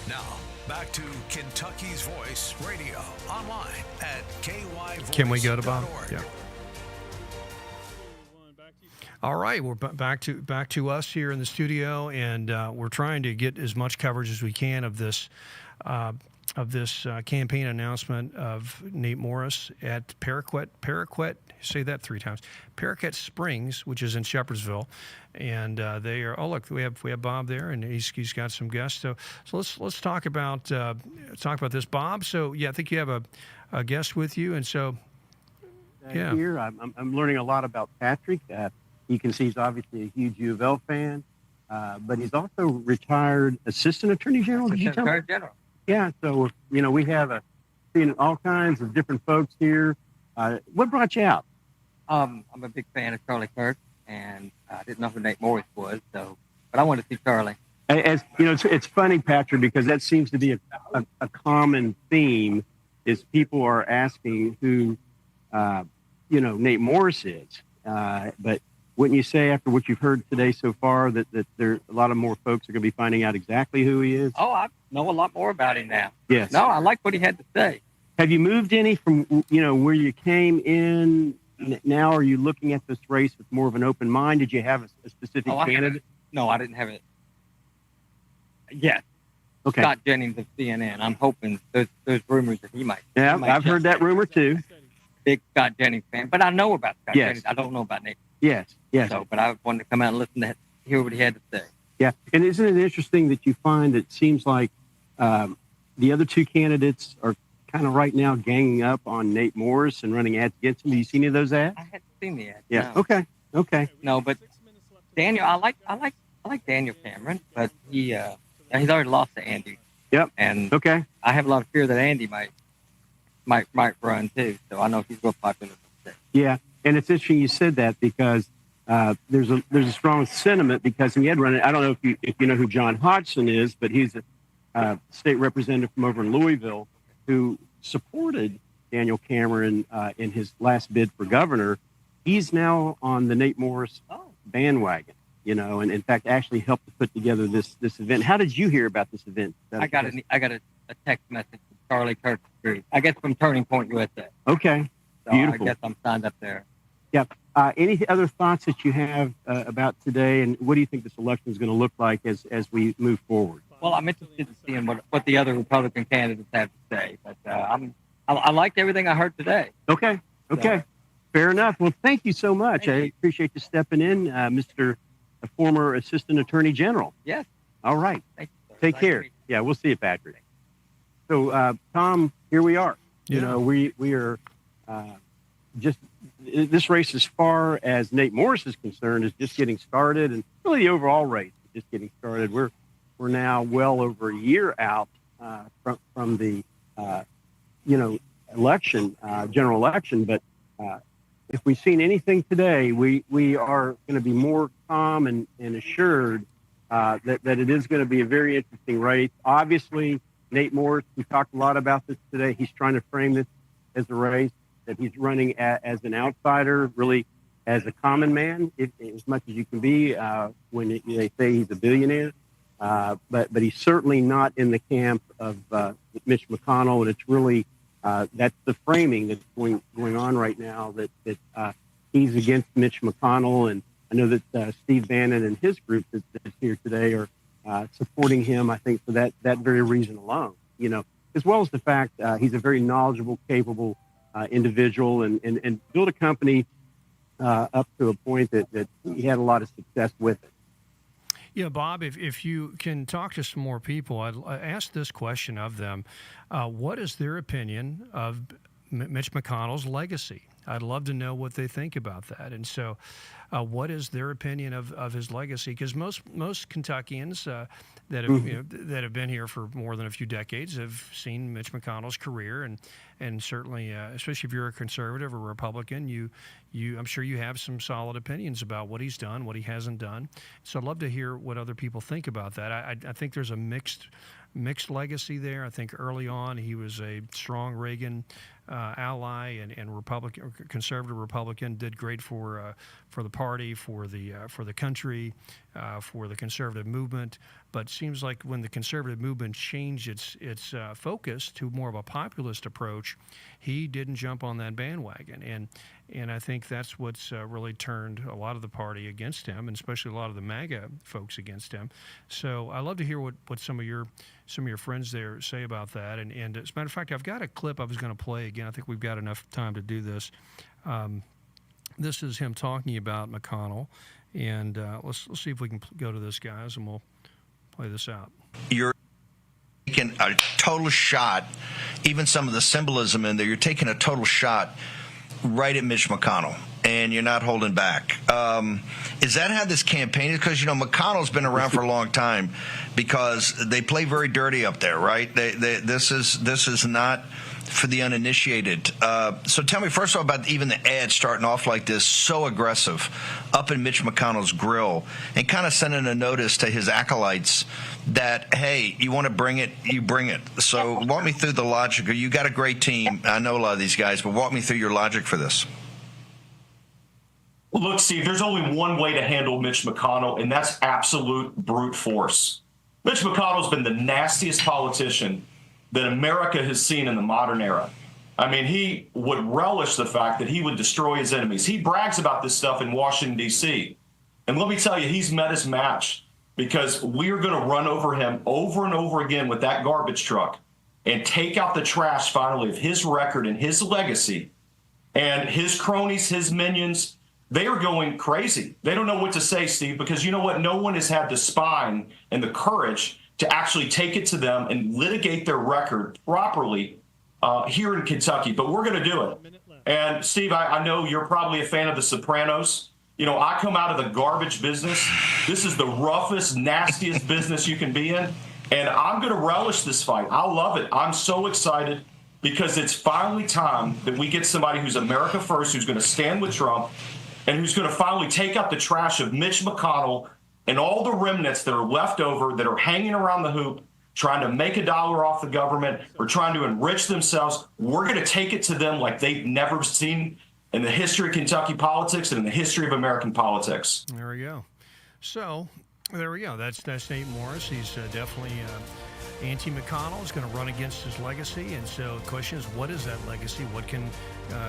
Now, back to Kentucky's Voice Radio, online at kyvoice.org. Can we go to Bob? Yeah. All right, we're back to us here in the studio, and we're trying to get as much coverage as we can of this campaign announcement of Nate Morris at Paraquet, say that 3 times, Paraquet Springs, which is in Shepherdsville, and they are. Oh, look, we have Bob there, and he's got some guests. So let's talk about this, Bob. So yeah, I think you have a guest with you, and so yeah, here I'm learning a lot about Patrick. You can see he's obviously a huge U of L fan, but he's also retired assistant attorney general. Did you tell me? General. Yeah, so we have seen all kinds of different folks here. What brought you out? I'm a big fan of Charlie Kirk, and I didn't know who Nate Morris was, but I wanted to see Charlie. As you know, it's funny, Patrick, because that seems to be a common theme. Is people are asking who Nate Morris is, but wouldn't you say, after what you've heard today so far, that there a lot of more folks are going to be finding out exactly who he is? Oh, I know a lot more about him now. Yes. No, I like what he had to say. Have you moved any from where you came in? Now, are you looking at this race with more of an open mind? Did you have a specific candidate? No, I didn't have it. Yes. Okay. Scott Jennings of CNN. I'm hoping there's rumors that he might. Yeah, I've heard that rumor too. Big Scott Jennings fan, but I know about Scott Jennings. I don't know about Nate. Yes. So, but I wanted to come out and listen to hear what he had to say. Yeah, and isn't it interesting that you find it seems like the other 2 candidates are kind of right now ganging up on Nate Morris and running ads against him? Do you see any of those ads? I hadn't seen the ads. Yeah. No. Okay. No, but Daniel, I like Daniel Cameron, but he's already lost to Andy. Yep. And okay, I have a lot of fear that Andy might run too. So I know he's real popular. Yeah, and it's interesting you said that because there's a strong sentiment because he had run it. I don't know if you know who John Hodgson is, but he's a state representative from over in Louisville who supported Daniel Cameron in his last bid for governor. He's now on the Nate Morris bandwagon, and in fact actually helped to put together this event. How did you hear about this event? I got a text message from Charlie Kirk. I guess from Turning Point USA. Okay, so beautiful. I guess I'm signed up there. Yeah. Any other thoughts that you have about today, and what do you think this election is going to look like as we move forward? Well, I'm interested in seeing what the other Republican candidates have to say, but I liked everything I heard today. Okay. So, Fair enough. Well, thank you so much. I appreciate you stepping in, Mr. Former Assistant Attorney General. Yes. All right. Thank you, Take care. Yeah, we'll see you, Patrick. So, Tom, here we are. Yeah. We are just this race, as far as Nate Morris is concerned, is just getting started, and really the overall race is just getting started. We're now well over a year out from the election, general election. But if we've seen anything today, we are going to be more calm and assured that it is going to be a very interesting race. Obviously, Nate Morris, we talked a lot about this today. He's trying to frame this as a race that he's running as an outsider, really as a common man, as much as you can be when they say he's a billionaire. But he's certainly not in the camp of Mitch McConnell, and it's really that's the framing that's going on right now. That he's against Mitch McConnell, and I know that Steve Bannon and his group that's here today are supporting him. I think for that very reason alone, as well as the fact he's a very knowledgeable, capable individual, and built a company up to a point that he had a lot of success with it. Yeah, Bob, if you can talk to some more people, I'd ask this question of them. What is their opinion of Mitch McConnell's legacy? I'd love to know what they think about that. And so what is their opinion of his legacy? Because most Kentuckians that have been here for more than a few decades have seen Mitch McConnell's career, and certainly, especially if you're a conservative or Republican, I'm sure you have some solid opinions about what he's done, what he hasn't done. So I'd love to hear what other people think about that. I think there's a mixed legacy there. I think early on he was a strong Reagan ally and conservative Republican, did great for the party, for the country, for the conservative movement. But it seems like when the conservative movement changed its focus to more of a populist approach, he didn't jump on that bandwagon. And I think that's what's really turned a lot of the party against him, and especially a lot of the MAGA folks against him. So I'd love to hear what some of your friends there say about that. And as a matter of fact, I've got a clip I was going to play again. I think we've got enough time to do this. This is him talking about McConnell, and let's see if we can go to this, guys, and we'll play this out. You're taking a total shot, even some of the symbolism in there, you're taking a total shot right at Mitch McConnell, and you're not holding back. Is that how this campaign is? Because, McConnell's been around for a long time because they play very dirty up there, right? This is not for the uninitiated. So tell me, first of all, about even the ad starting off like this, so aggressive, up in Mitch McConnell's grill, and kind of sending a notice to his acolytes that, hey, you want to bring it, you bring it. So walk me through the logic. You got a great team. I know a lot of these guys, but walk me through your logic for this. Look, Steve, there's only one way to handle Mitch McConnell, and that's absolute brute force. Mitch McConnell's been the nastiest politician that America has seen in the modern era. I mean, he would relish the fact that he would destroy his enemies. He brags about this stuff in Washington, D.C. And let me tell you, he's met his match, because we are going to run over him over and over again with that garbage truck and take out the trash finally of his record and his legacy. And his cronies, his minions, they are going crazy. They don't know what to say, Steve, because you know what? No one has had the spine and the courage to actually take it to them and litigate their record properly here in Kentucky. But we're going to do it. And, Steve, I know you're probably a fan of The Sopranos. I come out of the garbage business. This is the roughest, nastiest business you can be in. And I'm going to relish this fight. I'll love it. I'm so excited because it's finally time that we get somebody who's America first, who's going to stand with Trump, and who's going to finally take out the trash of Mitch McConnell and all the remnants that are left over that are hanging around the hoop, trying to make $1 off the government or trying to enrich themselves. We're going to take it to them like they've never seen in the history of Kentucky politics and in the history of American politics. There we go. So there we go. That's Nate Morris. He's definitely anti-McConnell. Is going to run against his legacy. And so the question is, what is that legacy? What can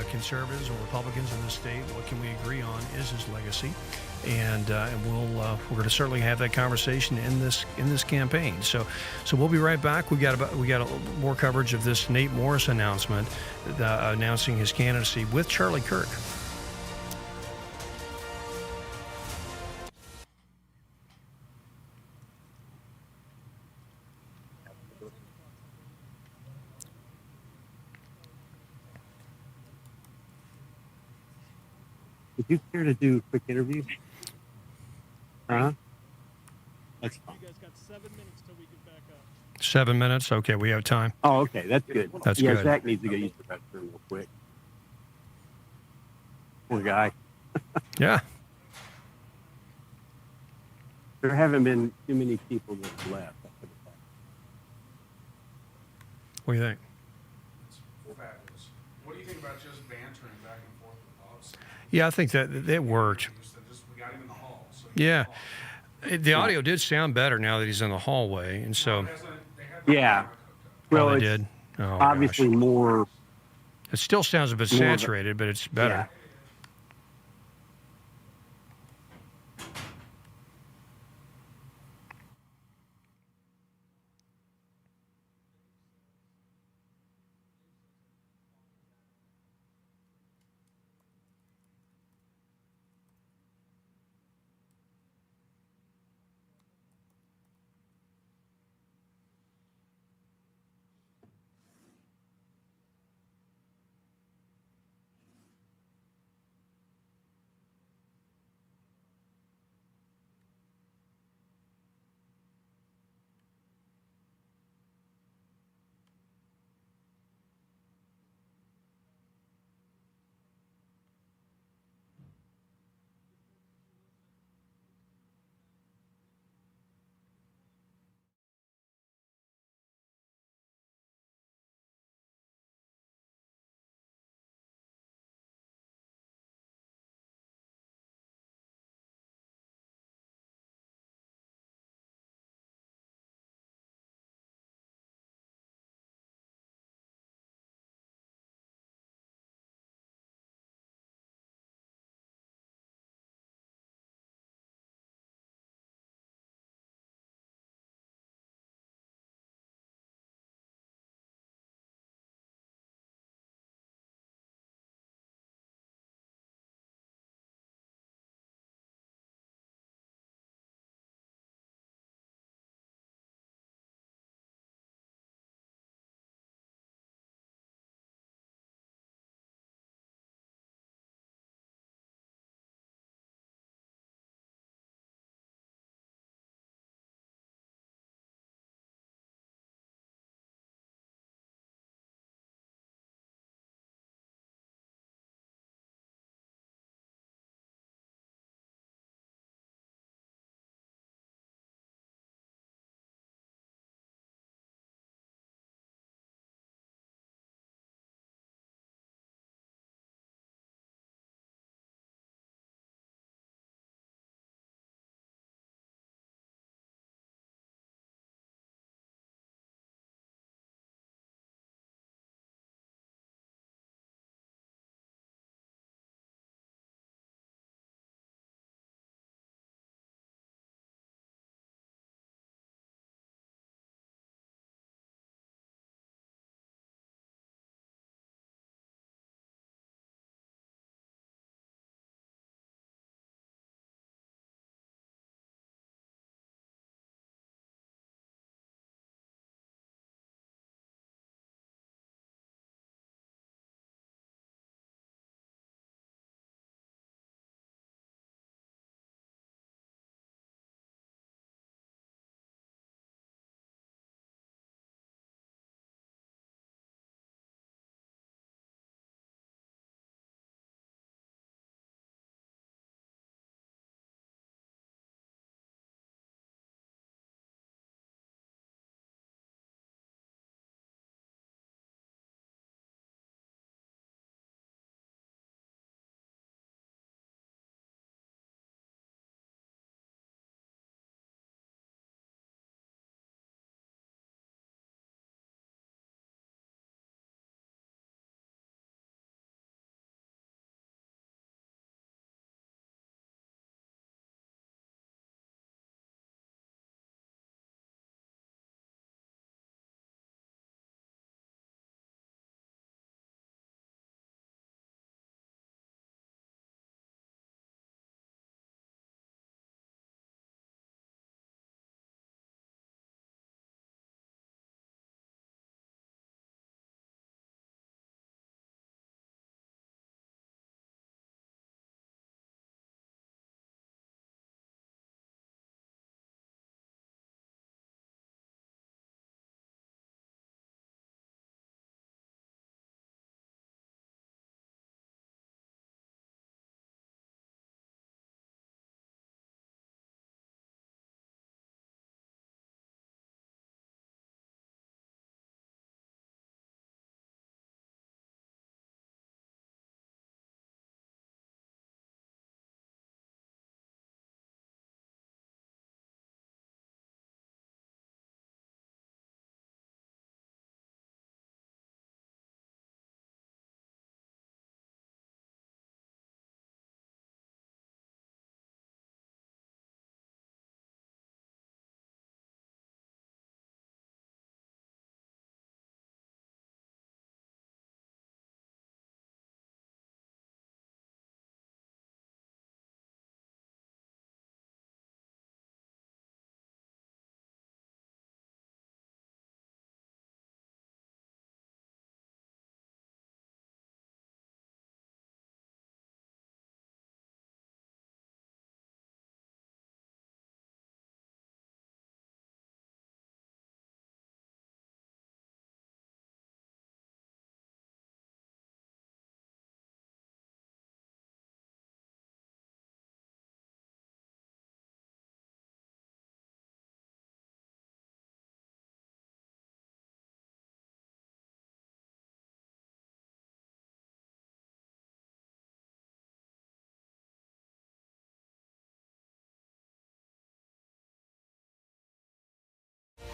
conservatives or Republicans in the state, what can we agree on is his legacy? And we're going to certainly have that conversation in this campaign. So we'll be right back. We got more coverage of this Nate Morris announcement, announcing his candidacy with Charlie Kirk. Would you care to do a quick interview? Huh? That's fine. You guys got 7 minutes till we get back up. 7 minutes? Okay, we have time. Oh, okay. That's good. That's good. Zach needs to go use the restroom real quick. Poor guy. Yeah. There haven't been too many people that left. What do you think? Fabulous. What do you think about just bantering back and forth with Bob's? Yeah, I think that worked. We got him in the hall. So Yeah. The audio did sound better now that he's in the hallway, and so. Yeah. Well, they it's did. Oh, obviously gosh. more. It still sounds a bit saturated, but it's better. Yeah.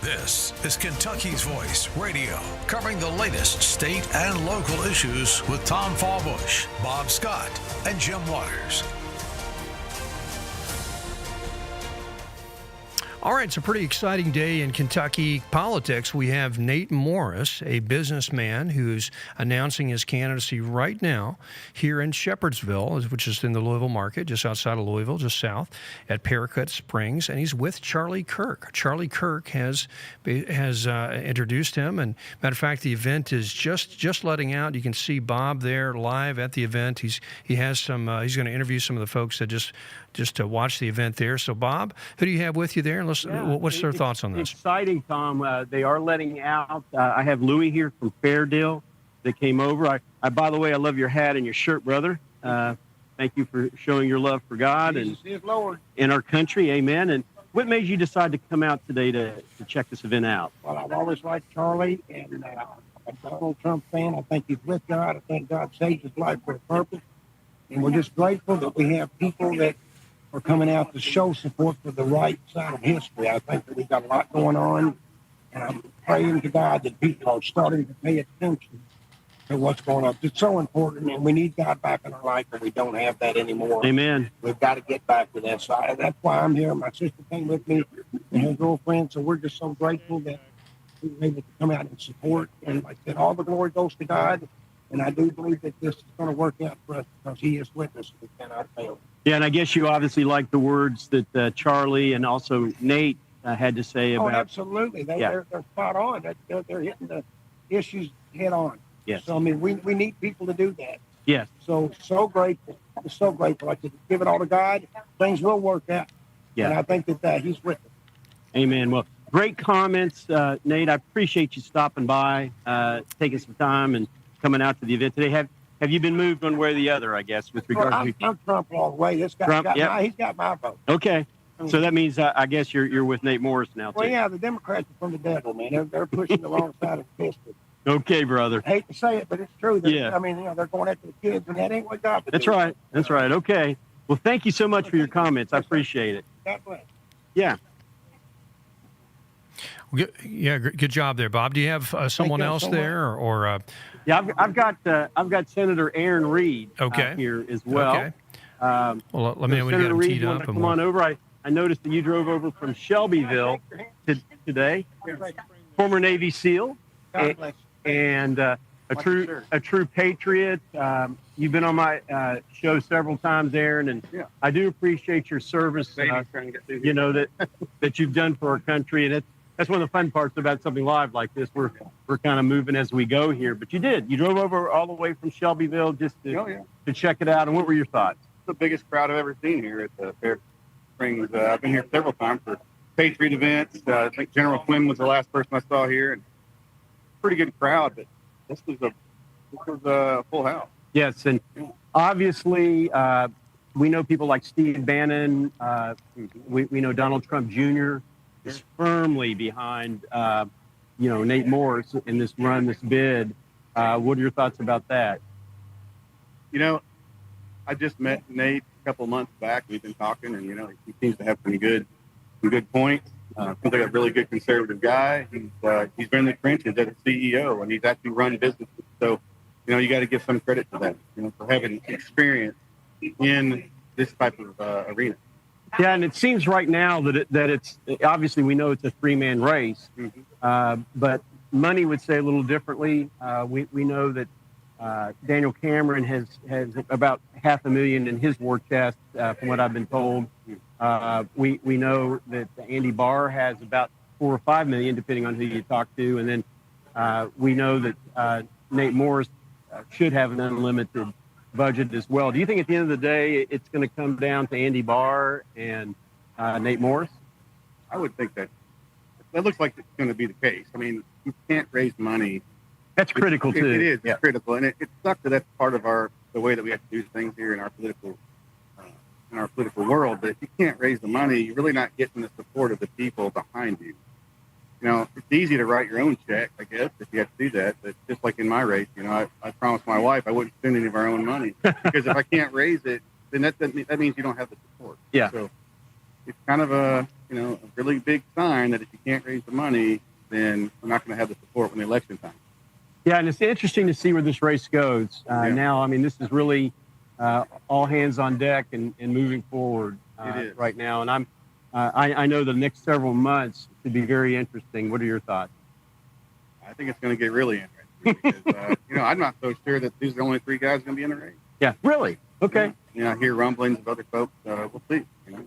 This is Kentucky's Voice Radio, covering the latest state and local issues with Tom Fallbush, Bob Scott, and Jim Waters. All right, it's a pretty exciting day in Kentucky politics. We have Nate Morris, a businessman who's announcing his candidacy right now here in Shepherdsville, which is in the Louisville market, just outside of Louisville, just south at Paracut Springs, and he's with Charlie Kirk. Charlie Kirk has introduced him, and matter of fact, the event is just letting out. You can see Bob there live at the event. He's going to interview some of the folks that just to watch the event there. So, Bob, who do you have with you there? What's their thoughts on this? Exciting, Tom. They are letting out. I have Louis here from Fairdale that came over. I by the way, I love your hat and your shirt, brother. Thank you for showing your love for God and in our country. Amen. And what made you decide to come out today to check this event out? Well, I've always liked Charlie, and I'm a Donald Trump fan. I think he's with God. I think God saved his life for a purpose. And we're just grateful that we have people that are coming out to show support for the right side of history. I think that we've got a lot going on, and I'm praying to God that people are starting to pay attention to what's going on. It's so important, and we need God back in our life, and we don't have that anymore. Amen. We've got to get back to that side. And that's why I'm here. My sister came with me and her girlfriend, so we're just so grateful that we were able to come out and support. And like I said, all the glory goes to God, and I do believe that this is going to work out for us because He is with us, and we cannot fail. Yeah, and I guess you obviously like the words that Charlie and also Nate had to say about. Oh, absolutely. They're spot on. They're hitting the issues head on. Yes. So, I mean, we need people to do that. Yes. So grateful. I'm so grateful. I could give it all to God. Things will work out. Yeah. And I think that He's with us. Amen. Well, great comments, Nate. I appreciate you stopping by, taking some time and coming out to the event today. Have you been moved one way or the other, I guess, with regard to... I'm Trump all the way. This guy's he's got my vote. Okay. So that means, I guess, you're with Nate Morris now, too. Well, yeah, the Democrats are from the devil, man. They're pushing the wrong side of the history. Okay, brother. I hate to say it, but it's true. Yeah. I mean, they're going after the kids, and that ain't what God would do. That's right. That's right. Okay. Well, thank you so much for your comments. I appreciate it. God bless. Yeah. Good job there, Bob. Do you have someone else there, or? Yeah, I've got Senator Aaron Reed here as well. Okay. Well, let me know when you Senator got him Reed, teed up. come on over. I noticed that you drove over from Shelbyville today. Former Navy SEAL and a true patriot. You've been on my show several times, Aaron, and I do appreciate your service. That you've done for our country, and that's one of the fun parts about something live like this. We're kind of moving as we go here, but you drove over all the way from Shelbyville just to check it out. And what were your thoughts? The biggest crowd I've ever seen here at the Fair Springs. I've been here several times for Patriot events. I think General Flynn was the last person I saw here, and pretty good crowd. But this was a full house. Yes, and obviously we know people like Steve Bannon. We know Donald Trump Jr. is firmly behind Nate Morris in this run, this bid. What are your thoughts about that? I just met Nate a couple of months back. We've been talking, and he seems to have some good points. Seems like a really good conservative guy. He's been in the trenches as a CEO, and he's actually run businesses. So, you got to give some credit to that, for having experience in this type of arena. Yeah, and it seems right now that it's obviously we know it's a three-man race, but money would say a little differently. We know that Daniel Cameron has about $500,000 in his war chest, from what I've been told. We know that Andy Barr has about $4 or $5 million, depending on who you talk to, and then we know that Nate Morris should have an unlimited budget as well. Do you think at the end of the day it's going to come down to Andy Barr and Nate Morris? I would think that looks like it's going to be the case. I mean, you can't raise money. That's critical too. It is. It's critical, and it sucks that that's part of the way that we have to do things here in our political world. But if you can't raise the money, you're really not getting the support of the people behind you. It's easy to write your own check, I guess, if you have to do that. But just like in my race, I promised my wife I wouldn't spend any of our own money because if I can't raise it, then that means you don't have the support. Yeah. So it's kind of a really big sign that if you can't raise the money, then we're not going to have the support when the election time. Yeah, and it's interesting to see where this race goes. Now, I mean, this is really all hands on deck and moving forward right now. And I know the next several months should be very interesting. What are your thoughts? I think it's going to get really interesting because, I'm not so sure that these are the only three guys going to be in the race. Yeah, really? Okay. I hear rumblings of other folks. We'll see.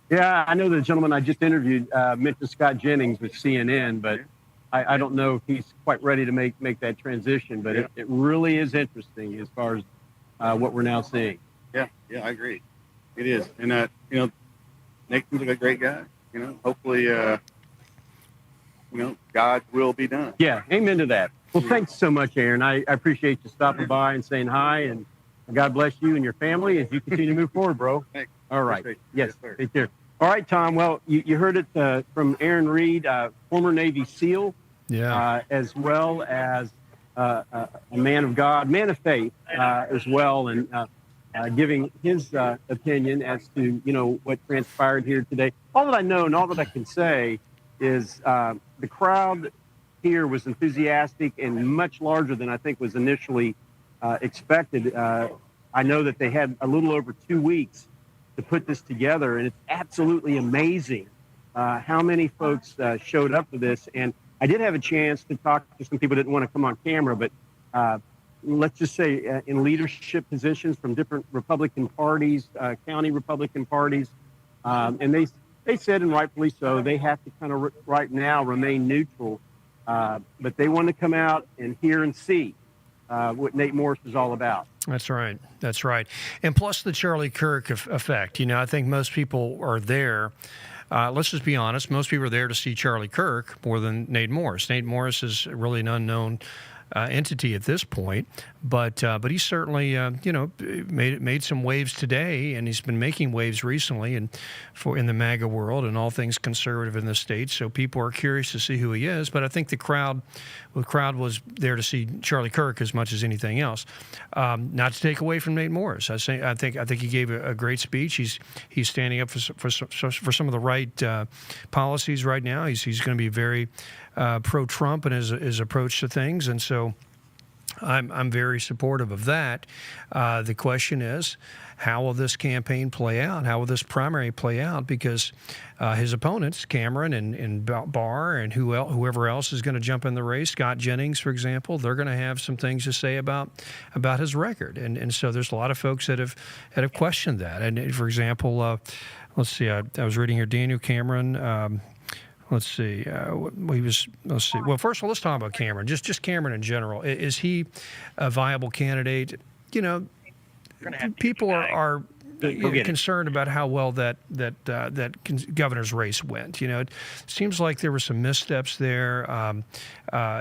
Yeah, I know the gentleman I just interviewed mentioned Scott Jennings with CNN, but I don't know if he's quite ready to make that transition. But it really is interesting as far as what we're now seeing. Yeah, I agree. It is. And, Nathan's a great guy. Hopefully, God's will be done. Yeah, amen to that. Well, thanks so much, Aaron. I appreciate you stopping by and saying hi, and God bless you and your family as you continue to move forward, bro. Thanks. All right. Yes, sir. take care. All right, Tom. Well, you heard it from Aaron Reed, former Navy SEAL, as well as a man of God, man of faith as well, and giving his opinion as to, what transpired here today. All that I know and all that I can say is the crowd here was enthusiastic and much larger than I think was initially expected. I know that they had a little over 2 weeks to put this together, and it's absolutely amazing how many folks showed up for this. And I did have a chance to talk to some people who didn't want to come on camera, but let's just say in leadership positions from different Republican parties, county Republican parties, and they said, and rightfully so, they have to kind of right now remain neutral, but they want to come out and hear and see what Nate Morris is all about. That's right. That's right. And plus the Charlie Kirk effect. I think most people are there. Let's just be honest. Most people are there to see Charlie Kirk more than Nate Morris. Nate Morris is really an unknown entity at this point, but he certainly made some waves today, and he's been making waves recently, and in the MAGA world and all things conservative in the state. So people are curious to see who he is. But I think the crowd was there to see Charlie Kirk as much as anything else. Not to take away from Nate Morris. I think he gave a great speech. He's standing up for some of the right policies right now. He's going to be very pro-Trump in his approach to things, and so I'm very supportive of that. The question is, how will this campaign play out? How will this primary play out? Because his opponents, Cameron and Barr and whoever else is going to jump in the race, Scott Jennings, for example, they're going to have some things to say about his record. And so there's a lot of folks that have questioned that. And for example, let's see, I was reading here, Daniel Cameron. Let's see. Let's see. Well, first of all, let's talk about Cameron. Just Cameron in general. Is he a viable candidate? People are concerned about how well that governor's race went. It seems like there were some missteps there.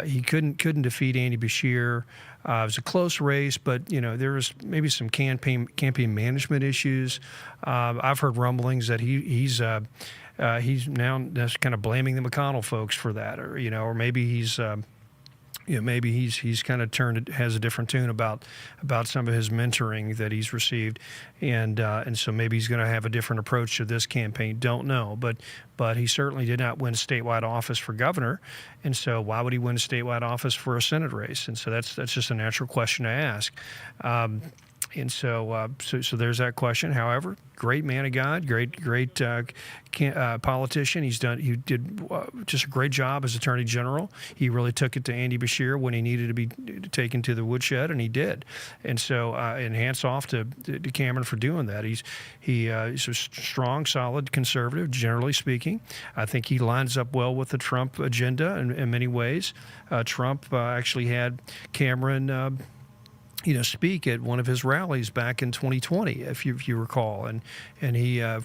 He couldn't defeat Andy Beshear. It was a close race, but there was maybe some campaign management issues. I've heard rumblings that he's now just kind of blaming the McConnell folks for that, or maybe he's kind of has a different tune about some of his mentoring that he's received, and so maybe he's going to have a different approach to this campaign. Don't know, but he certainly did not win a statewide office for governor, and so why would he win a statewide office for a Senate race? And so that's just a natural question to ask. And so there's that question. However, great man of God, great politician. He did just a great job as Attorney General. He really took it to Andy Beshear when he needed to be taken to the woodshed, and he did. And so, and hats off to Cameron for doing that. He's a strong, solid conservative, generally speaking. I think he lines up well with the Trump agenda in many ways. Trump actually had Cameron speak at one of his rallies back in 2020, if you recall, and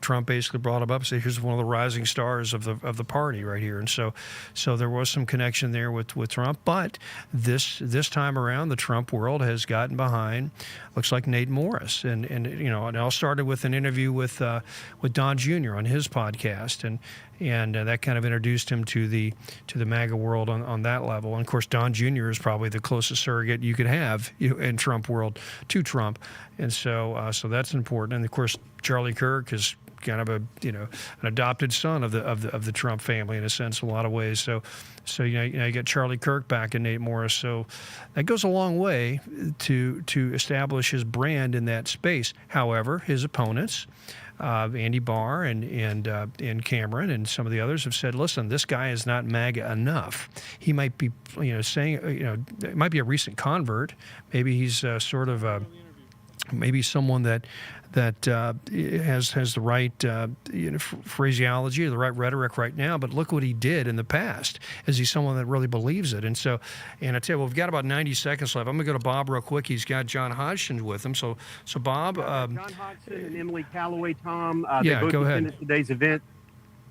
Trump basically brought him up and said, "Here's one of the rising stars of the party right here," and so there was some connection there with Trump. But this time around, the Trump world has gotten behind, looks like Nate Morris, and it all started with an interview with Don Jr. on his podcast, and that kind of introduced him to the MAGA world on that level. And of course, Don Jr. is probably the closest surrogate you could have in Trump world to Trump, and so that's important. And of course, Charlie Kirk has kind of an adopted son of the Trump family in a sense, in a lot of ways. So you get Charlie Kirk back and Nate Morris. So that goes a long way to establish his brand in that space. However, his opponents, Andy Barr and Cameron and some of the others have said, listen, this guy is not MAGA enough. He might be, saying, it might be a recent convert. Maybe he's sort of maybe someone that has the right phraseology or the right rhetoric right now, but look what he did in the past. Is he someone that really believes it? And I tell you, we've got about 90 seconds left. I'm going to go to Bob real quick. He's got John Hodgson with him. So Bob. John Hodgson and Emily Calloway, Tom. Yeah, they both go ahead. attended today's event.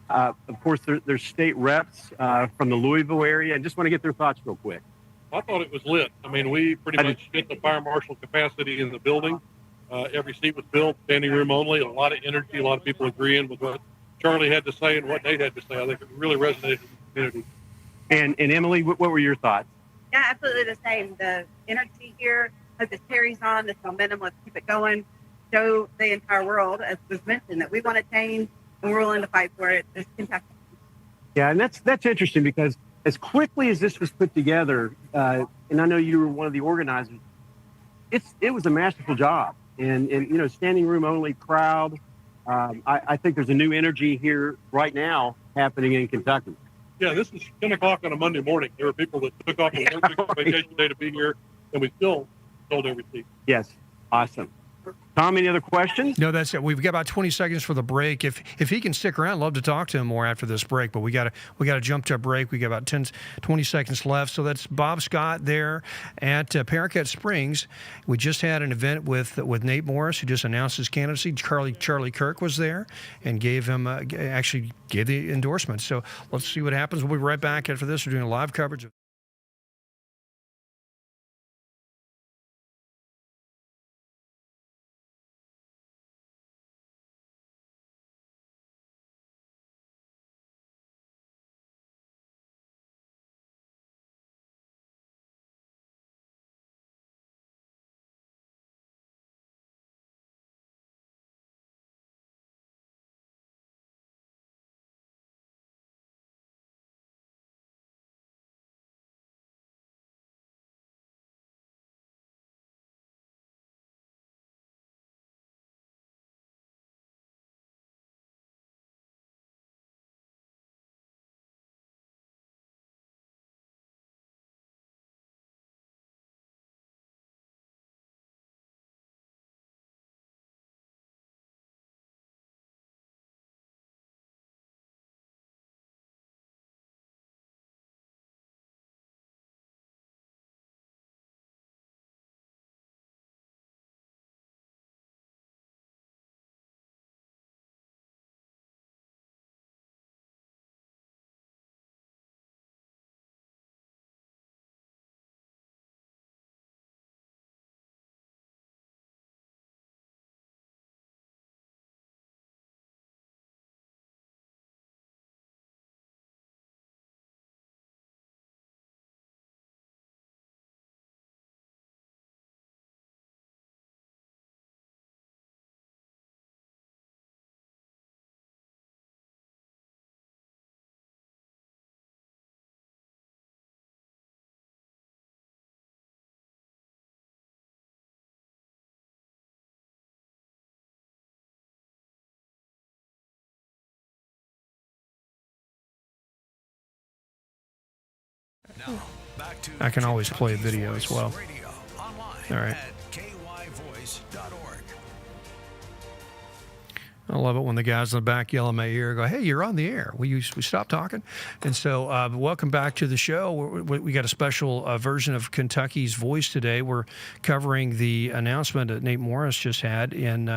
Of course, they're state reps from the Louisville area. I just want to get their thoughts real quick. I thought it was lit. I mean, we pretty much hit the fire marshal capacity in the building. Every seat was filled, standing room only. A lot of energy, a lot of people agreeing with what Charlie had to say and what Nate had to say. I think it really resonated with the community. And Emily, what were your thoughts? Yeah, absolutely the same. The energy here, hope this carries on, this momentum, let's keep it going. Show the entire world, as was mentioned, that we want to change and we're willing to fight for it. This Kentucky. Yeah, and that's interesting because as quickly as this was put together, and I know you were one of the organizers, it was a masterful job. And standing room only crowd. I think there's a new energy here right now happening in Kentucky. Yeah, this is 10 o'clock on a Monday morning. There were people that took off a vacation day to be here, and we still sold every seat. Yes, awesome. Tom, any other questions? No, that's it. We've got about 20 seconds for the break. If he can stick around, I'd love to talk to him more after this break. But we got to jump to a break. We got about 20 seconds left. So that's Bob Scott there at Paraquet Springs. We just had an event with Nate Morris, who just announced his candidacy. Charlie Kirk was there and gave the endorsement. So let's see what happens. We'll be right back after this. We're doing a live coverage of Now, back to I can always play a video as well. Radio, online All right. at kyvoice.org. I love it when the guys in the back yell in my ear, go, hey, you're on the air. We stop talking? And so welcome back to the show. We got a special version of Kentucky's Voice today. We're covering the announcement that Nate Morris just had in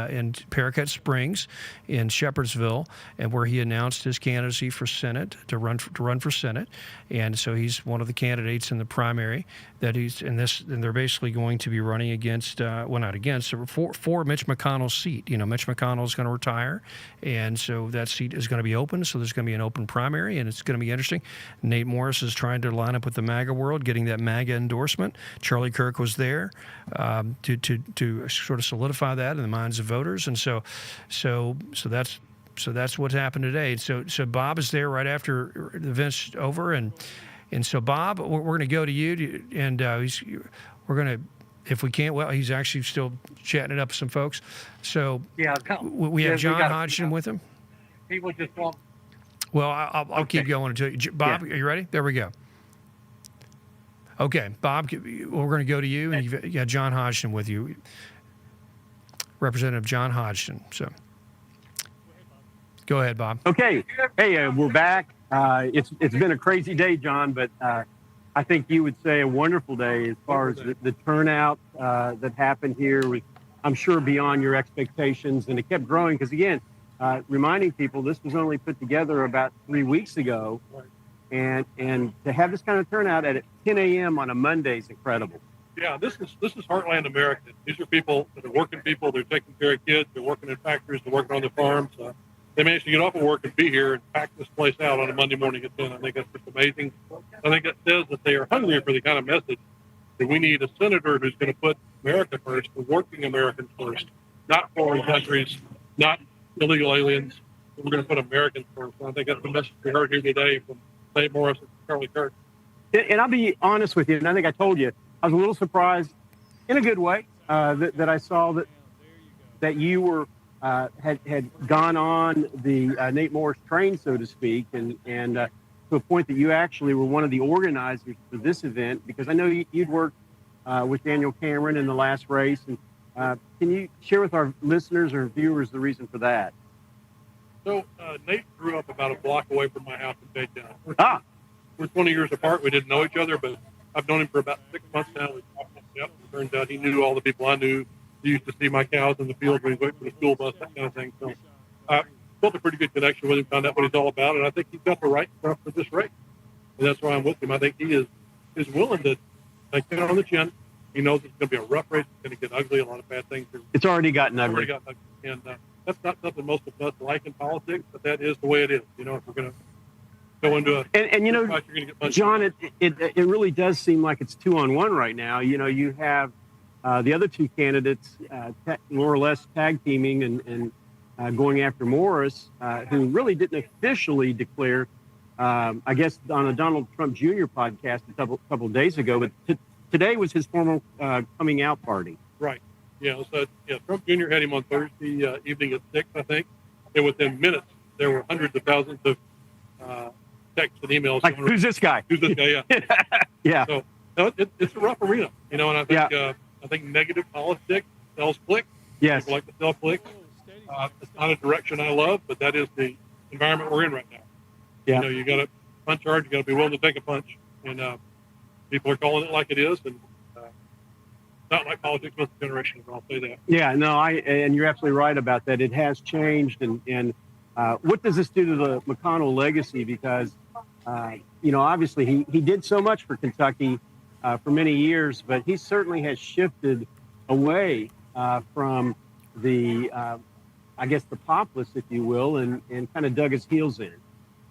Paraquet Springs in Shepherdsville, and where he announced his candidacy for Senate, to run for Senate. And so he's one of the candidates in the primary that he's in this, and they're basically going to be running against, not against, for Mitch McConnell's seat. Mitch McConnell's going to retire, and so that seat is going to be open. So there's going to be an open primary, and it's going to be interesting. Nate Morris is trying to line up with the MAGA world, getting that MAGA endorsement. Charlie Kirk was there to sort of solidify that in the minds of voters, and so that's so that's what's happened today. So Bob is there right after the event's over, and so Bob, we're going to go to you, and we're going to, if we can't. Well, he's actually still chatting it up with some folks. So we have John Hodgson with him. People just want. Well, I'll keep going until Bob. Are you ready? There we go. Okay, Bob, we're going to go to you, and you've got John Hodgson with you, Representative John Hodgson. So, go ahead, Bob. Okay. Hey, we're back. It's been a crazy day, John, but I think you would say a wonderful day as far as the turnout that happened here was, I'm sure, beyond your expectations, and it kept growing because, again, reminding people this was only put together about 3 weeks ago. And to have this kind of turnout at 10 a.m. on a Monday is incredible. Yeah, this is Heartland America. These are people that are working people. They're taking care of kids. They're working in factories. They're working on the farms. They managed to get off of work and be here and pack this place out on a Monday morning at 10. I think that's just amazing. I think that says that they are hungry for the kind of message that we need a senator who's going to put America first, the working Americans first, not foreign countries, not illegal aliens. We're going to put Americans first. And I think that's the message we heard here today from Nate Morris and Charlie Kirk. And I'll be honest with you, and I think I told you, I was a little surprised, in a good way, that I saw that you were had gone on the Nate Morris train, so to speak, and to a point that you actually were one of the organizers for this event, because I know you'd worked with Daniel Cameron in the last race. And can you share with our listeners or viewers the reason for that? So Nate grew up about a block away from my house in Baytown. We're 20 years apart. We didn't know each other, but I've known him for about 6 months now. It turns out he knew all the people I knew. He used to see my cows in the field when he went for the school bus, that kind of thing. So I built a pretty good connection with him, found out what he's all about, and I think he's got the right stuff for this race. And that's why I'm with him. I think he is willing to take it on the chin. He knows it's going to be a rough race. It's going to get ugly. A lot of bad things. It's already gotten ugly. And that's not something most of us like in politics, but that is the way it is. You know, if we're going to go into and you know, John, it really does seem like it's 2-on-1 right now. You know, you have the other two candidates more or less tag teaming and going after Morris, who really didn't officially declare, I guess, on a Donald Trump Jr. podcast a couple of days ago, but today was his formal coming out party. Right. Yeah. So Trump Jr. had him on Thursday evening at 6, I think, and within minutes there were hundreds of thousands of texts and emails. Like, who's this guy? Who's this guy? Yeah. Yeah. So it's a rough arena, you know, and I think negative politics sells clicks. Yes. People like to sell clicks. It's not a direction I love, but that is the environment we're in right now. Yeah. You know, you got to punch hard. You got to be willing to take a punch, and people are calling it like it is, and not like politics was a generation ago. I'll say that. Yeah. No, and you're absolutely right about that. It has changed, and what does this do to the McConnell legacy? Because you know, obviously he did so much for Kentucky for many years, but he certainly has shifted away from the, I guess, the populace, if you will, and kind of dug his heels in.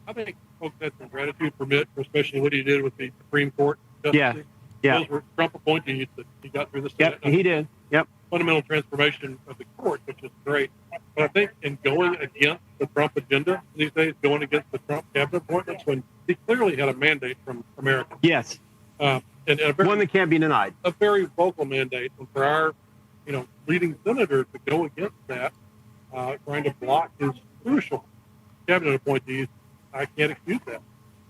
I think folks had some gratitude for Mitch, especially what he did with the Supreme Court justices. Yeah. Those were Trump appointees that he got through the Senate. Yep, he did. Yep. Fundamental transformation of the court, which is great. But I think in going against the Trump agenda these days, going against the Trump cabinet appointments, when he clearly had a mandate from America. Yes. And a very, one that can't be denied. A very vocal mandate. And for our, you know, leading senator to go against that, trying to block his crucial cabinet appointees, I can't excuse that.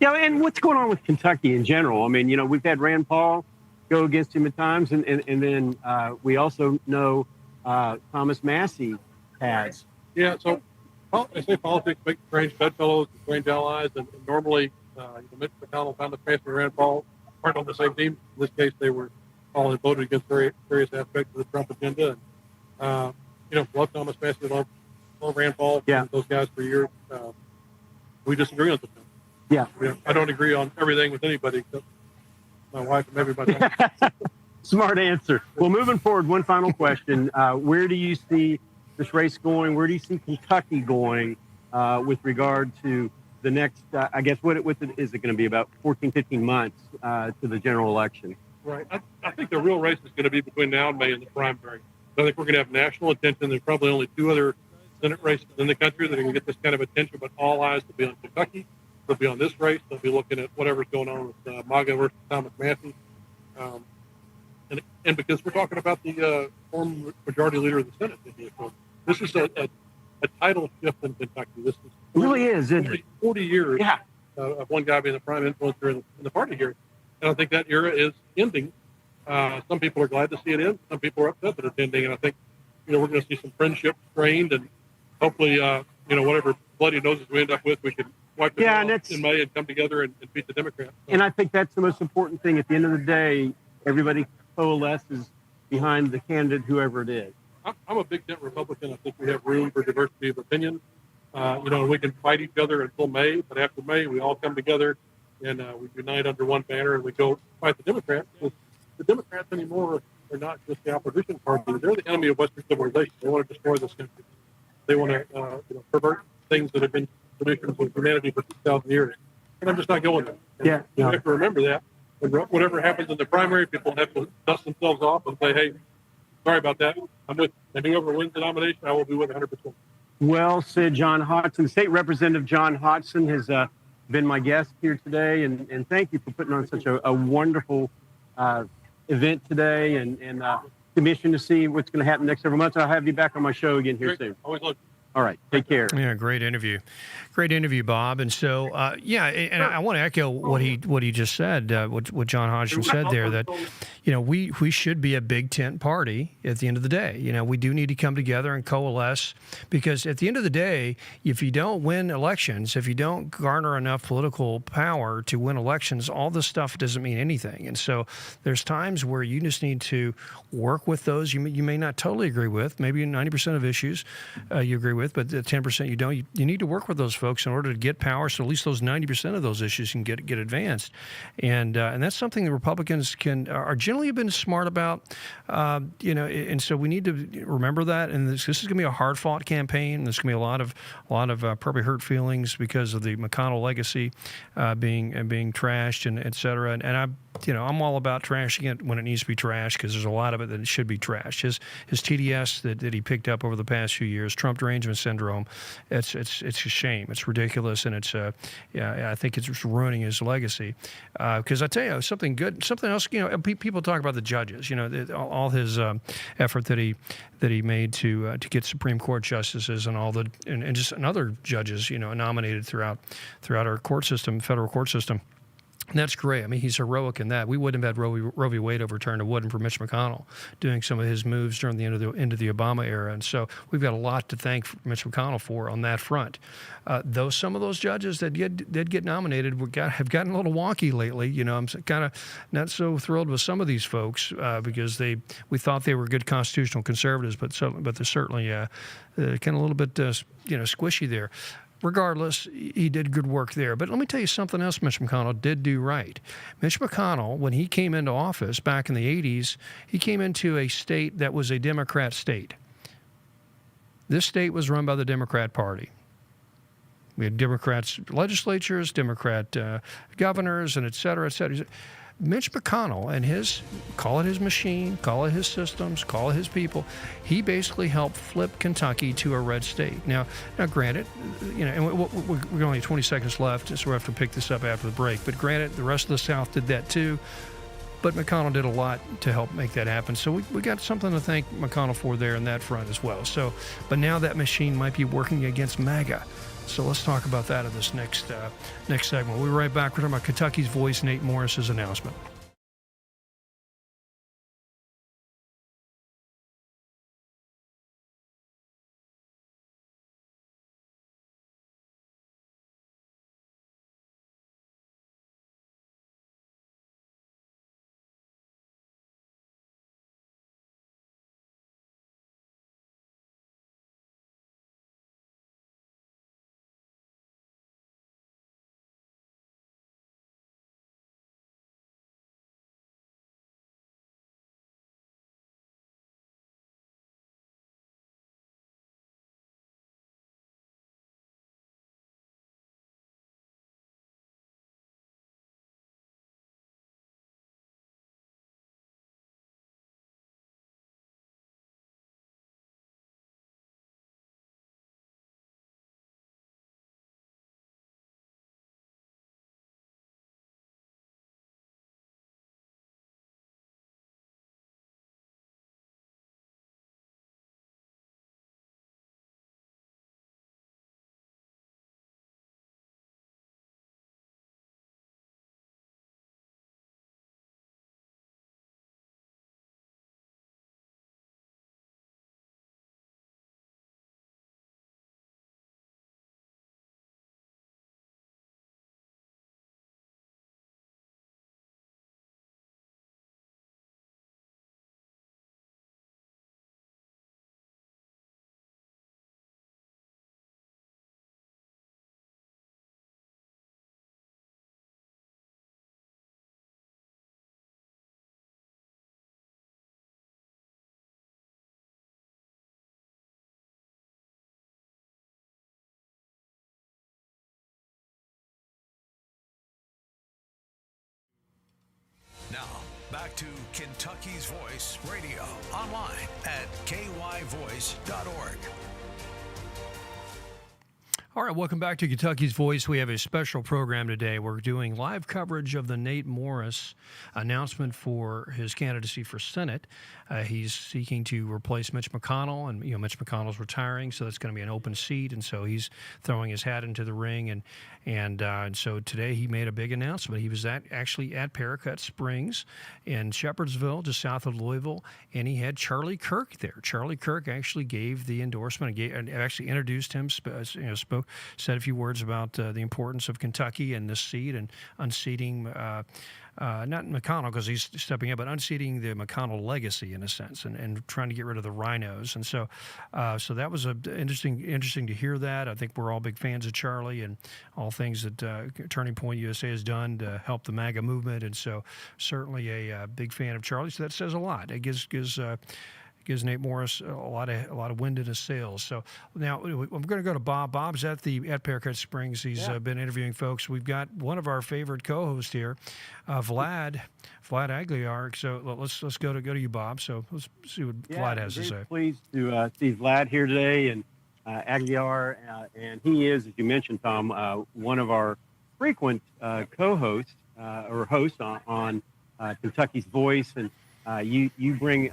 Yeah, and what's going on with Kentucky in general? I mean, you know, we've had Rand Paul go against him at times, and then we also know Thomas Massey has. Yeah, so I say politics make strange bedfellows and strange allies, and normally Mitch McConnell found the face of Rand Paul weren't on the same team. In this case, they were all voted against various aspects of the Trump agenda. And, you know, love Thomas Massey, love Rand Paul, those guys for years. We disagree on some things. Yeah. I don't agree on everything with anybody except my wife and everybody else. Smart answer. Well, moving forward, one final question. Where do you see this race going? Where do you see Kentucky going with regard to the next, I guess, what is it going to be, about 14, 15 months to the general election? Right. I think the real race is going to be between now and May in the primary. I think we're going to have national attention. There's probably only two other Senate races in the country that are going to get this kind of attention, but all eyes will be on Kentucky. They'll be on this race. They'll be looking at whatever's going on with MAGA versus Thomas Massey. And because we're talking about the former majority leader of the Senate, so this is a title shift in Kentucky. This is 40, really is, isn't it? 40 years of one guy being the prime influencer in the party here. And I think that era is ending. Some people are glad to see it end. Some people are upset that it's ending. And I think, we're going to see some friendship strained, and hopefully, whatever bloody noses we end up with, we can wipe it off in May and come together and beat the Democrats. So. And I think that's the most important thing. At the end of the day, everybody coalesces behind the candidate, whoever it is. I'm a big tent Republican. I think we have room for diversity of opinion. We can fight each other until May, but after May, we all come together and we unite under one banner and we go fight the Democrats. The Democrats anymore are not just the opposition party. They're the enemy of Western civilization. They want to destroy this country. They want to pervert things that have been traditions of humanity for 2,000 years. And I'm just not going there. You have to remember that. Whatever happens in the primary, people have to dust themselves off and say, hey, sorry about that. I'm with, and whoever wins the nomination, I will be with 100%. Well said, John Hodson. State Representative John Hodson has been my guest here today, and thank you for putting on such a wonderful event today and commission to see what's going to happen next several months. I'll have you back on my show again here soon. Always look. All right. Take care. Yeah, great interview, Bob. And so, and I want to echo what he just said, what John Hodgson said there. That we should be a big tent party at the end of the day. We do need to come together and coalesce, because at the end of the day, if you don't win elections, if you don't garner enough political power to win elections, all this stuff doesn't mean anything. And so, there's times where you just need to work with those you may not totally agree with. Maybe 90% of issues you agree with, but the 10% you don't. You need to work with those folks in order to get power, so at least those 90% of those issues can get advanced, and that's something the Republicans are generally been smart about, and so we need to remember that. And this is going to be a hard-fought campaign. There's going to be a lot of probably hurt feelings because of the McConnell legacy being trashed and et cetera. And I'm all about trashing it when it needs to be trashed, because there's a lot of it that it should be trashed. His TDS that he picked up over the past few years, Trump derangement syndrome, it's a shame. It's ridiculous, and I think it's just ruining his legacy. Because I tell you something else. People talk about the judges. All his effort that he made to get Supreme Court justices and and just other judges nominated throughout our court system, federal court system. And that's great. I mean, he's heroic in that. We wouldn't have had Roe v. Wade overturned if it wasn't for Mitch McConnell doing some of his moves during the end of the Obama era. And so we've got a lot to thank Mitch McConnell for on that front. Though some of those judges that did get nominated have gotten a little wonky lately. I'm kind of not so thrilled with some of these folks because we thought they were good constitutional conservatives, but they're certainly kind of a little bit squishy there. Regardless, he did good work there. But let me tell you something else Mitch McConnell did do right. Mitch McConnell, when he came into office back in the 80s, he came into a state that was a Democrat state. This state was run by the Democrat Party. We had Democrats legislatures, Democrat governors, and et cetera, et cetera. Mitch McConnell and call it his machine, call it his systems, call it his people, he basically helped flip Kentucky to a red state. Now granted, and we're only 20 seconds left, so we have to pick this up after the break. But granted, the rest of the South did that too. But McConnell did a lot to help make that happen. So we got something to thank McConnell for there in that front as well. So, but now that machine might be working against MAGA. So let's talk about that in this next segment. We'll be right back. We're talking about Kentucky's voice, Nate Morris's announcement. Back to Kentucky's Voice Radio, online at kyvoice.org. All right, welcome back to Kentucky's Voice. We have a special program today. We're doing live coverage of the Nate Morris announcement for his candidacy for Senate. He's seeking to replace Mitch McConnell, and Mitch McConnell's retiring, so that's going to be an open seat, and so he's throwing his hat into the ring. And so today he made a big announcement. He was actually at Paracut Springs in Shepherdsville, just south of Louisville, and he had Charlie Kirk there. Charlie Kirk actually gave the endorsement and actually introduced him, said a few words about the importance of Kentucky and this seat and unseating, not McConnell because he's stepping up, but unseating the McConnell legacy in a sense and trying to get rid of the rhinos. And so that was interesting to hear that. I think we're all big fans of Charlie and all things that Turning Point USA has done to help the MAGA movement. And so certainly a big fan of Charlie. So that says a lot. It gives Nate Morris a lot of wind in his sails. So now I'm going to go to Bob. Bob's at Paracut Springs. He's been interviewing folks. We've got one of our favorite co-hosts here, Vlad Aguilar. So let's go to you, Bob. So let's see what Vlad has to say. Pleased to see Vlad here today and Aguilar, and he is, as you mentioned, Tom, one of our frequent co-hosts or hosts on Kentucky's Voice, and you bring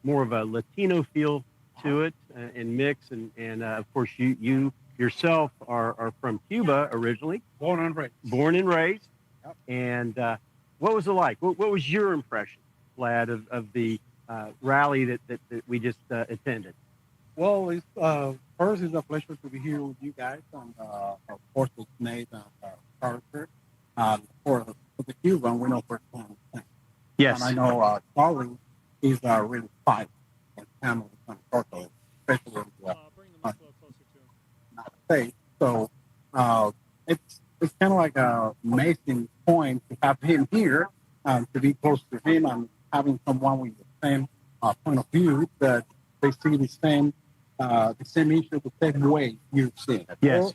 more of a Latino feel to it and mix. And of course, you yourself are from Cuba originally. Born and raised. Born and raised. Yep. And what was it like? What was your impression, Vlad, of the rally that we just attended? Well, first, it's a pleasure to be here with you guys. And of course, with Nate and Carter. For the Cuban, we know firsthand. Yes. And I know Charlie. He's really fight for families and social, especially in the United States. So it's kind of like an amazing point to have him here, to be close to him and having someone with the same point of view that they see the same issue the same way you've seen it. Yes. Or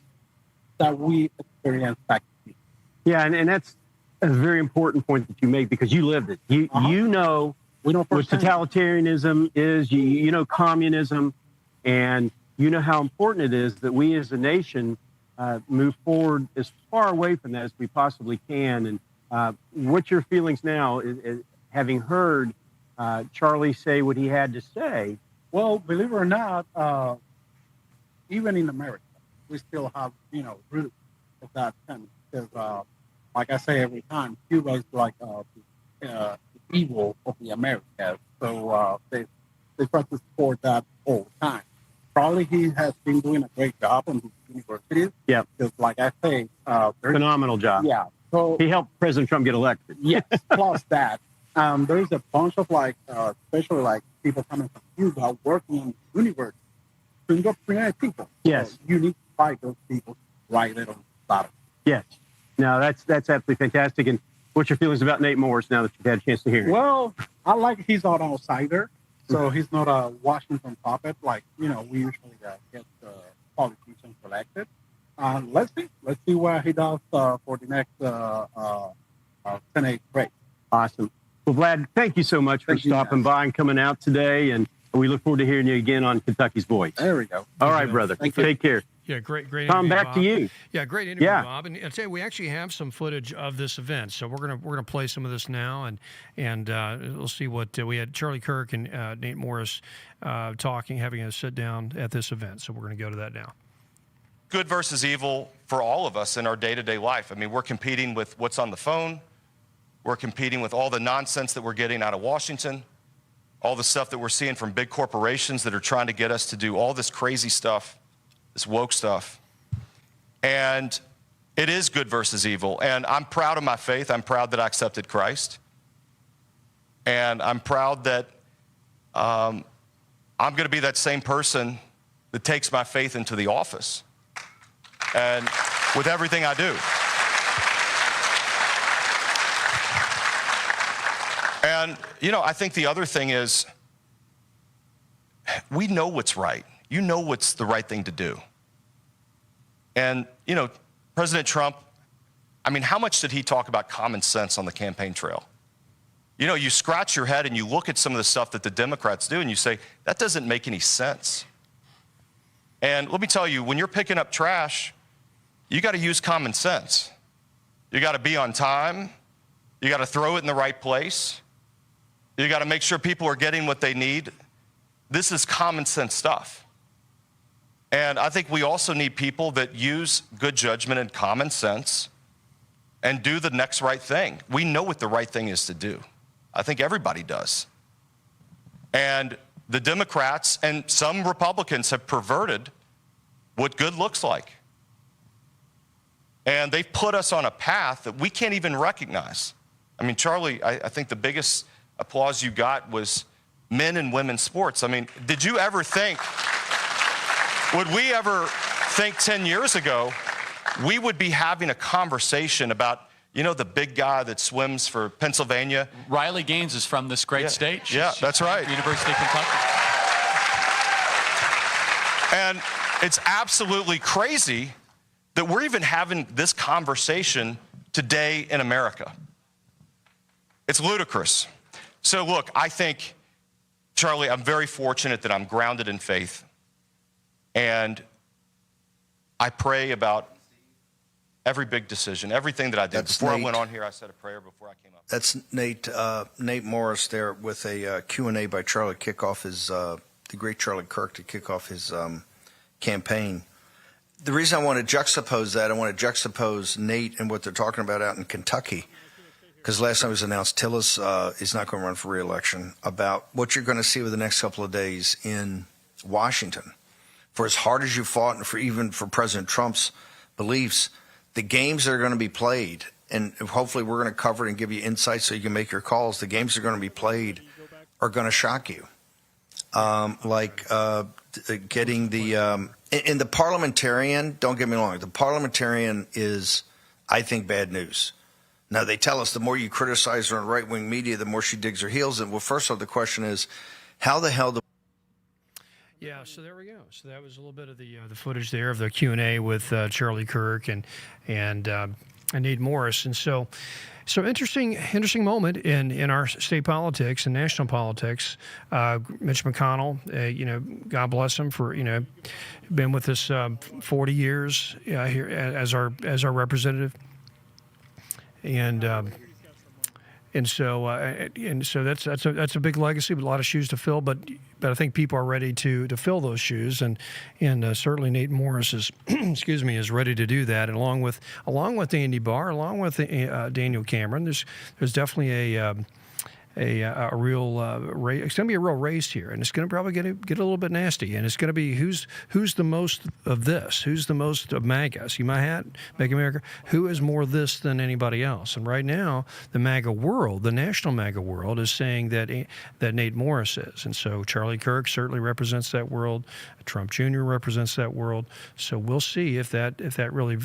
that we experience back here. Yeah, and that's a very important point that you make because you lived it. You know. We know what totalitarianism is, you know communism, and you know how important it is that we as a nation move forward as far away from that as we possibly can. And what's your feelings now, is having heard Charlie say what he had to say? Well, believe it or not, even in America, we still have, roots of that kind. Because, like I say every time, Cuba is like evil of the Americas, so they try to support that all the time. Probably he has been doing a great job on his universities. Yeah, because like I say, phenomenal job. Yeah, so he helped President Trump get elected. Yes, plus that, there's a bunch of especially people coming from Cuba working in universities to indoctrinate people. Yes, so you need to fight those people right there on the bottom. Yes, no, that's absolutely fantastic. And what's your feelings about Nate Morris now that you've had a chance to hear him? Well, I like he's not an outsider, so he's not a Washington puppet like we usually get politicians elected. Let's see what he does for the next Senate race. Awesome. Well, Vlad, thank you so much for stopping by and coming out today, and we look forward to hearing you again on Kentucky's Voice. There we go. All right, brother. Take care. Yeah, great Tom, interview, back Bob. to you. Yeah, great interview, Bob. And I'll tell you, we actually have some footage of this event, so we're gonna play some of this now, and we'll see what we had. Charlie Kirk and Nate Morris having a sit down at this event. So we're gonna go to that now. Good versus evil for all of us in our day-to-day life. I mean, we're competing with what's on the phone. We're competing with all the nonsense that we're getting out of Washington, all the stuff that we're seeing from big corporations that are trying to get us to do all this crazy stuff. This woke stuff. And it is good versus evil. And I'm proud of my faith. I'm proud that I accepted Christ. And I'm proud that I'm going to be that same person that takes my faith into the office and with everything I do. And, I think the other thing is we know what's right. You know what's the right thing to do. And, President Trump, I mean, how much did he talk about common sense on the campaign trail? You know, you scratch your head and you look at some of the stuff that the Democrats do and you say, that doesn't make any sense. And let me tell you, when you're picking up trash, you got to use common sense. You got to be on time. You got to throw it in the right place. You got to make sure people are getting what they need. This is common sense stuff. And I think we also need people that use good judgment and common sense and do the next right thing. We know what the right thing is to do. I think everybody does. And the Democrats and some Republicans have perverted what good looks like. And they've put us on a path that we can't even recognize. I mean, Charlie, I think the biggest applause you got was men and women's sports. I mean, did you ever think, would we ever think 10 years ago, we would be having a conversation about, you know, the big guy that swims for Pennsylvania? Riley Gaines is from this great state. Yeah, that's right. University of Kentucky. And it's absolutely crazy that we're even having this conversation today in America. It's ludicrous. So look, I think, Charlie, I'm very fortunate that I'm grounded in faith. And I pray about every big decision, everything that I did. Before I went on here, I said a prayer before I came up. That's Nate Morris there with a Q&A by Charlie Kickoff, the great Charlie Kirk, to kick off his campaign. The reason I want to juxtapose that, I want to juxtapose Nate and what they're talking about out in Kentucky, because last time it was announced Tillis is not going to run for re-election, about what you're going to see over the next couple of days in Washington. For as hard as you fought, and even for President Trump's beliefs, the games that are going to be played, and hopefully we're going to cover it and give you insights so you can make your calls, the games that are going to be played are going to shock you. Getting the in the parliamentarian, don't get me wrong, the parliamentarian is, I think, bad news. Now, they tell us the more you criticize her on right-wing media, the more she digs her heels in. Well, first of all, the question is, how the hell do... Yeah, so there we go. So that was a little bit of the footage there of the Q&A with Charlie Kirk and Nate Morris. And so interesting moment in our state politics and national politics. Mitch McConnell, God bless him for been with us 40 years here as our representative, and so that's a big legacy, but a lot of shoes to fill. But I think people are ready to fill those shoes, and certainly Nate Morris is is ready to do that. And along with Andy Barr, along with Daniel Cameron, there's definitely a real race. It's going to be a real race here, and it's going to probably get a little bit nasty. And it's going to be who's the most of this, who's the most of MAGA. See my hat, Make America. Who is more this than anybody else? And right now, the MAGA world, the national MAGA world, is saying that Nate Morris is. And so Charlie Kirk certainly represents that world. Trump Jr. represents that world. So we'll see if that really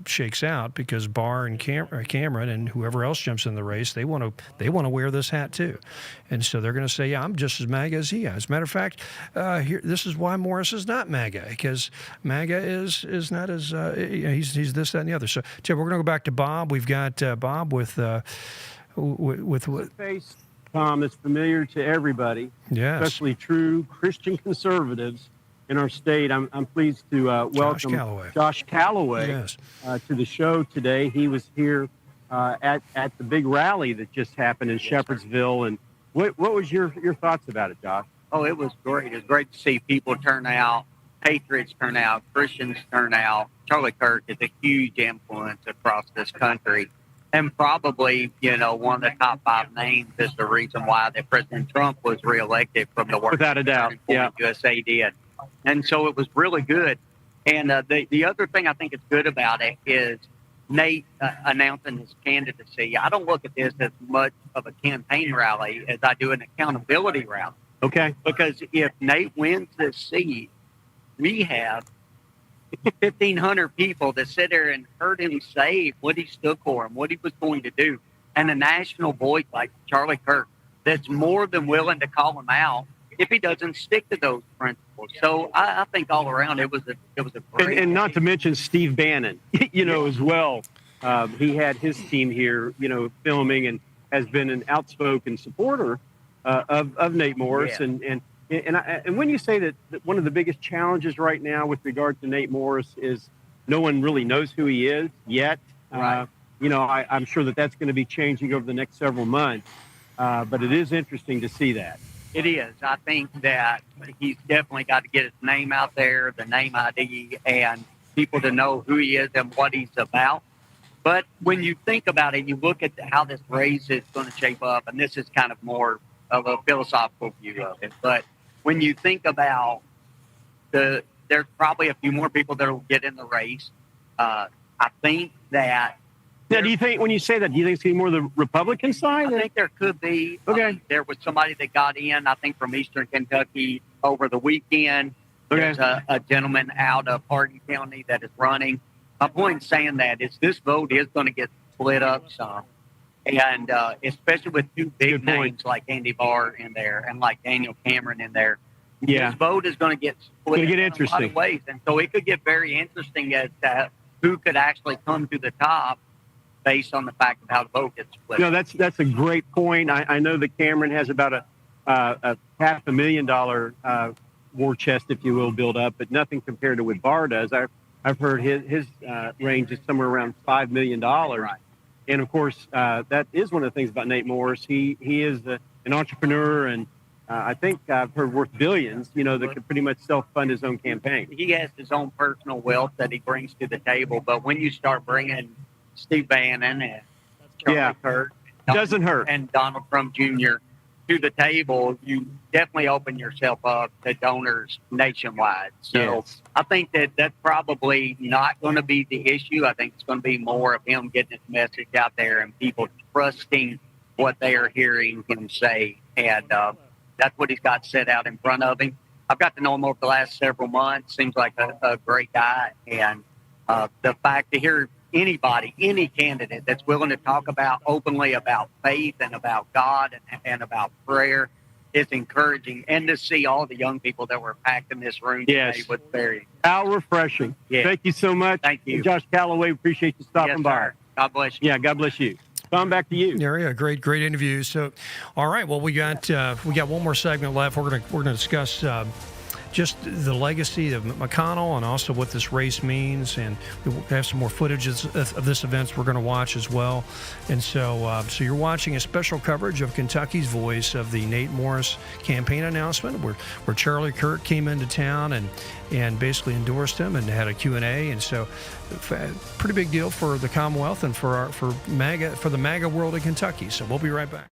shakes out, because Barr and Cameron and whoever else jumps in the race, they want to wear this hat too. And so they're going to say, yeah, I'm just as MAGA as he is. As a matter of fact, this is why Morris is not MAGA, because MAGA is not as he's this, that, and the other. So, Tim, we're going to go back to Bob. We've got Bob with face, Tom, that's familiar to everybody, especially true Christian conservatives in our state. I'm pleased to welcome Josh Calloway to the show today. He was here at the big rally that just happened in Shepherdsville. And what was your thoughts about it, Josh? Oh, it was great. It was great to see people turn out, patriots turn out, Christians turn out. Charlie Kirk is a huge influence across this country, and probably, one of the top 5 names is the reason why that President Trump was reelected from the work. Without a doubt, yeah. USA did. And so it was really good. And the other thing I think is good about it is Nate announcing his candidacy. I don't look at this as much of a campaign rally as I do an accountability rally. Okay. Because if Nate wins this seat, we have 1,500 people that sit there and heard him say what he stood for and what he was going to do. And a national voice like Charlie Kirk that's more than willing to call him out if he doesn't stick to those principles. So I think all around it was a great and not to mention Steve Bannon, as well. He had his team here, filming, and has been an outspoken supporter of Nate Morris. Yeah. And when you say that one of the biggest challenges right now with regard to Nate Morris is no one really knows who he is yet. Right. I'm sure that's going to be changing over the next several months. But it is interesting to see that. It is. I think that he's definitely got to get his name out there, the name ID, and people to know who he is and what he's about. But when you think about it, you look at how this race is going to shape up, and this is kind of more of a philosophical view of it. But when you think about there's probably a few more people that will get in the race. I think that. Now, do you think when you say that, do you think it's going to be more the Republican side? I think there could be. Okay. There was somebody that got in, I think, from Eastern Kentucky over the weekend. Okay. There's a gentleman out of Hardin County that is running. My point in saying that is this vote is going to get split up some. And especially with two big names like Andy Barr in there and like Daniel Cameron in there. Yeah. This vote is going to get split It's gonna get in a lot interesting. of ways. And so it could get very interesting as to who could actually come to the top based on the fact of how the vote gets split. No, that's a great point. I know that Cameron has about a $500,000 war chest, if you will, build up, but nothing compared to what Barr does. I've heard his range is somewhere around $5 million. Right. And of course, that is one of the things about Nate Morris. He is an entrepreneur, and I think I've heard worth billions. That could pretty much self-fund his own campaign. He has his own personal wealth that he brings to the table, but when you start bringing Steve Bannon and Charlie Kirk, doesn't hurt, and Donald Trump Jr. to the table, you definitely open yourself up to donors nationwide. So Yes. I think that's probably not going to be the issue. I think it's going to be more of him getting his message out there and people trusting what they are hearing him say. And that's what he's got set out in front of him. I've got to know him over the last several months. Seems like a great guy. And the fact to hear anybody, any candidate that's willing to talk about openly about faith and about God and about prayer is encouraging. And to see all the young people that were packed in this room today was very How refreshing. Yeah. Thank you so much. Thank you. And Josh Calloway, appreciate you stopping Yes, by. sir. God bless you. Yeah, God bless you. Tom, back to you. Yeah, great interview. So, all right, well, we got one more segment left. We're gonna discuss just the legacy of McConnell and also what this race means, and we have some more footage of this event we're going to watch as well. And so you're watching a special coverage of Kentucky's Voice of the Nate Morris campaign announcement, where Charlie Kirk came into town and basically endorsed him and had a Q&A. And so pretty big deal for the Commonwealth and for the MAGA world in Kentucky. So we'll be right back.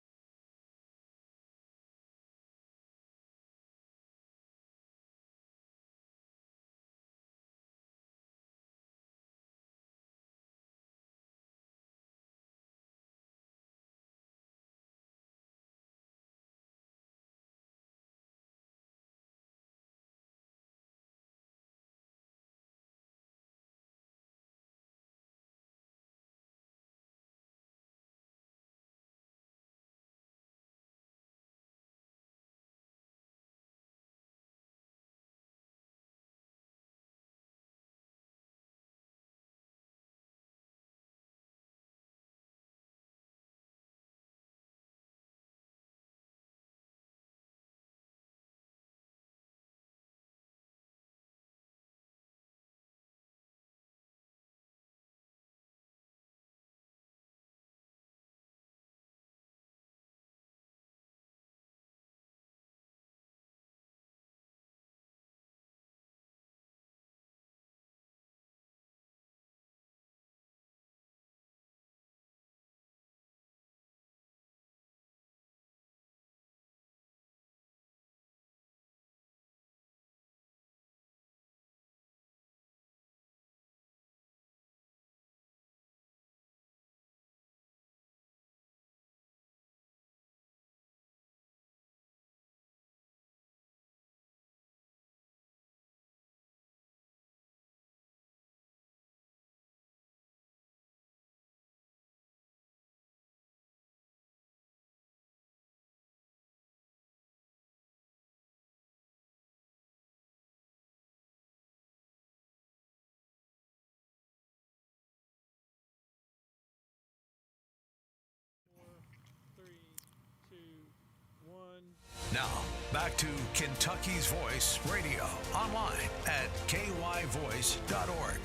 Now, back to Kentucky's Voice Radio, online at kyvoice.org.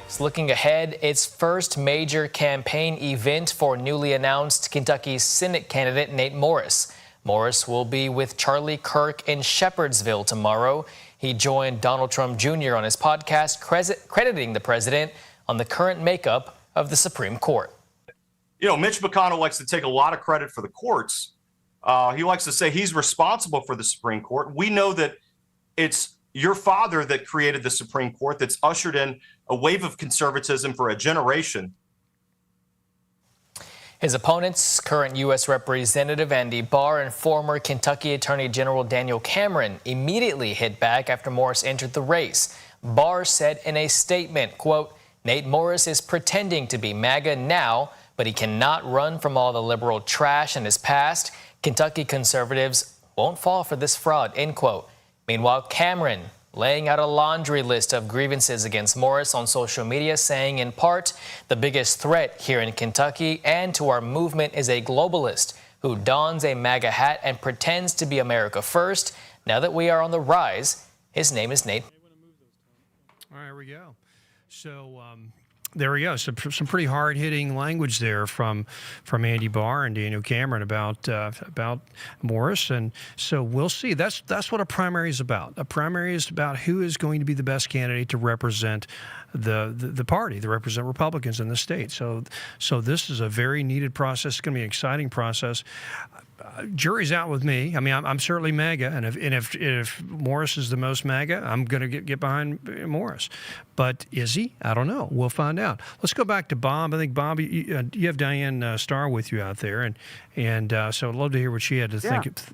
It's looking ahead, its first major campaign event for newly announced Kentucky Senate candidate Nate Morris. Morris will be with Charlie Kirk in Shepherdsville tomorrow. He joined Donald Trump Jr. on his podcast, crediting the president on the current makeup of the Supreme Court. You know, Mitch McConnell likes to take a lot of credit for the courts. He likes to say he's responsible for the Supreme Court. We know that it's your father that created the Supreme Court, that's ushered in a wave of conservatism for a generation. His opponents, current U.S. Representative Andy Barr and former Kentucky Attorney General Daniel Cameron, immediately hit back after Morris entered the race. Barr said in a statement, quote, "Nate Morris is pretending to be MAGA now, but he cannot run from all the liberal trash in his past. Kentucky conservatives won't fall for this fraud," end quote. Meanwhile, Cameron laying out a laundry list of grievances against Morris on social media, saying in part, "The biggest threat here in Kentucky and to our movement is a globalist who dons a MAGA hat and pretends to be America first. Now that we are on the rise, his name is Nate." All right, here we go. So there we go. Some pretty hard-hitting language there from Andy Barr and Daniel Cameron about Morris, and so we'll see. That's what a primary is about. A primary is about who is going to be the best candidate to represent the party, to represent Republicans in the state. So this is a very needed process. It's going to be an exciting process. Jury's out with me. I mean, I'm certainly MAGA, and if Morris is the most MAGA, I'm going to get behind Morris. But is he? I don't know. We'll find out. Let's go back to Bob. I think, Bob, you have Diane Starr with you out there, and so I'd love to hear what she had to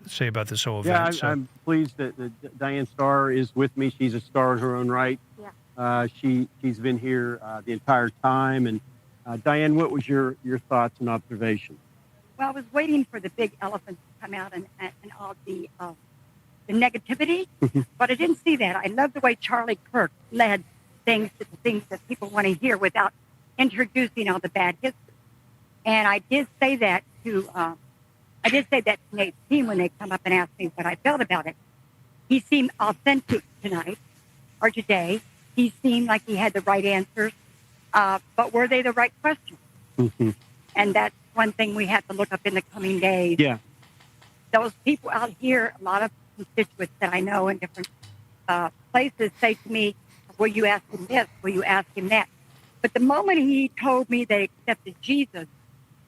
say about this whole event. Yeah, I'm pleased that Diane Starr is with me. She's a star in her own right. Yeah. She's been here the entire time. And Diane, what was your thoughts and observations? Well, I was waiting for the big elephant to come out and all the negativity, but I didn't see that. I love the way Charlie Kirk led things to the things that people want to hear without introducing all the bad history. And I did say that to Nate's team when they come up and asked me what I felt about it. He seemed authentic tonight or today. He seemed like he had the right answers, but were they the right questions? Mm-hmm. And that's one thing we have to look up in the coming days. Yeah. Those people out here, a lot of constituents that I know in different places say to me, "Will you ask him this? Will you ask him that?" But the moment he told me they accepted Jesus,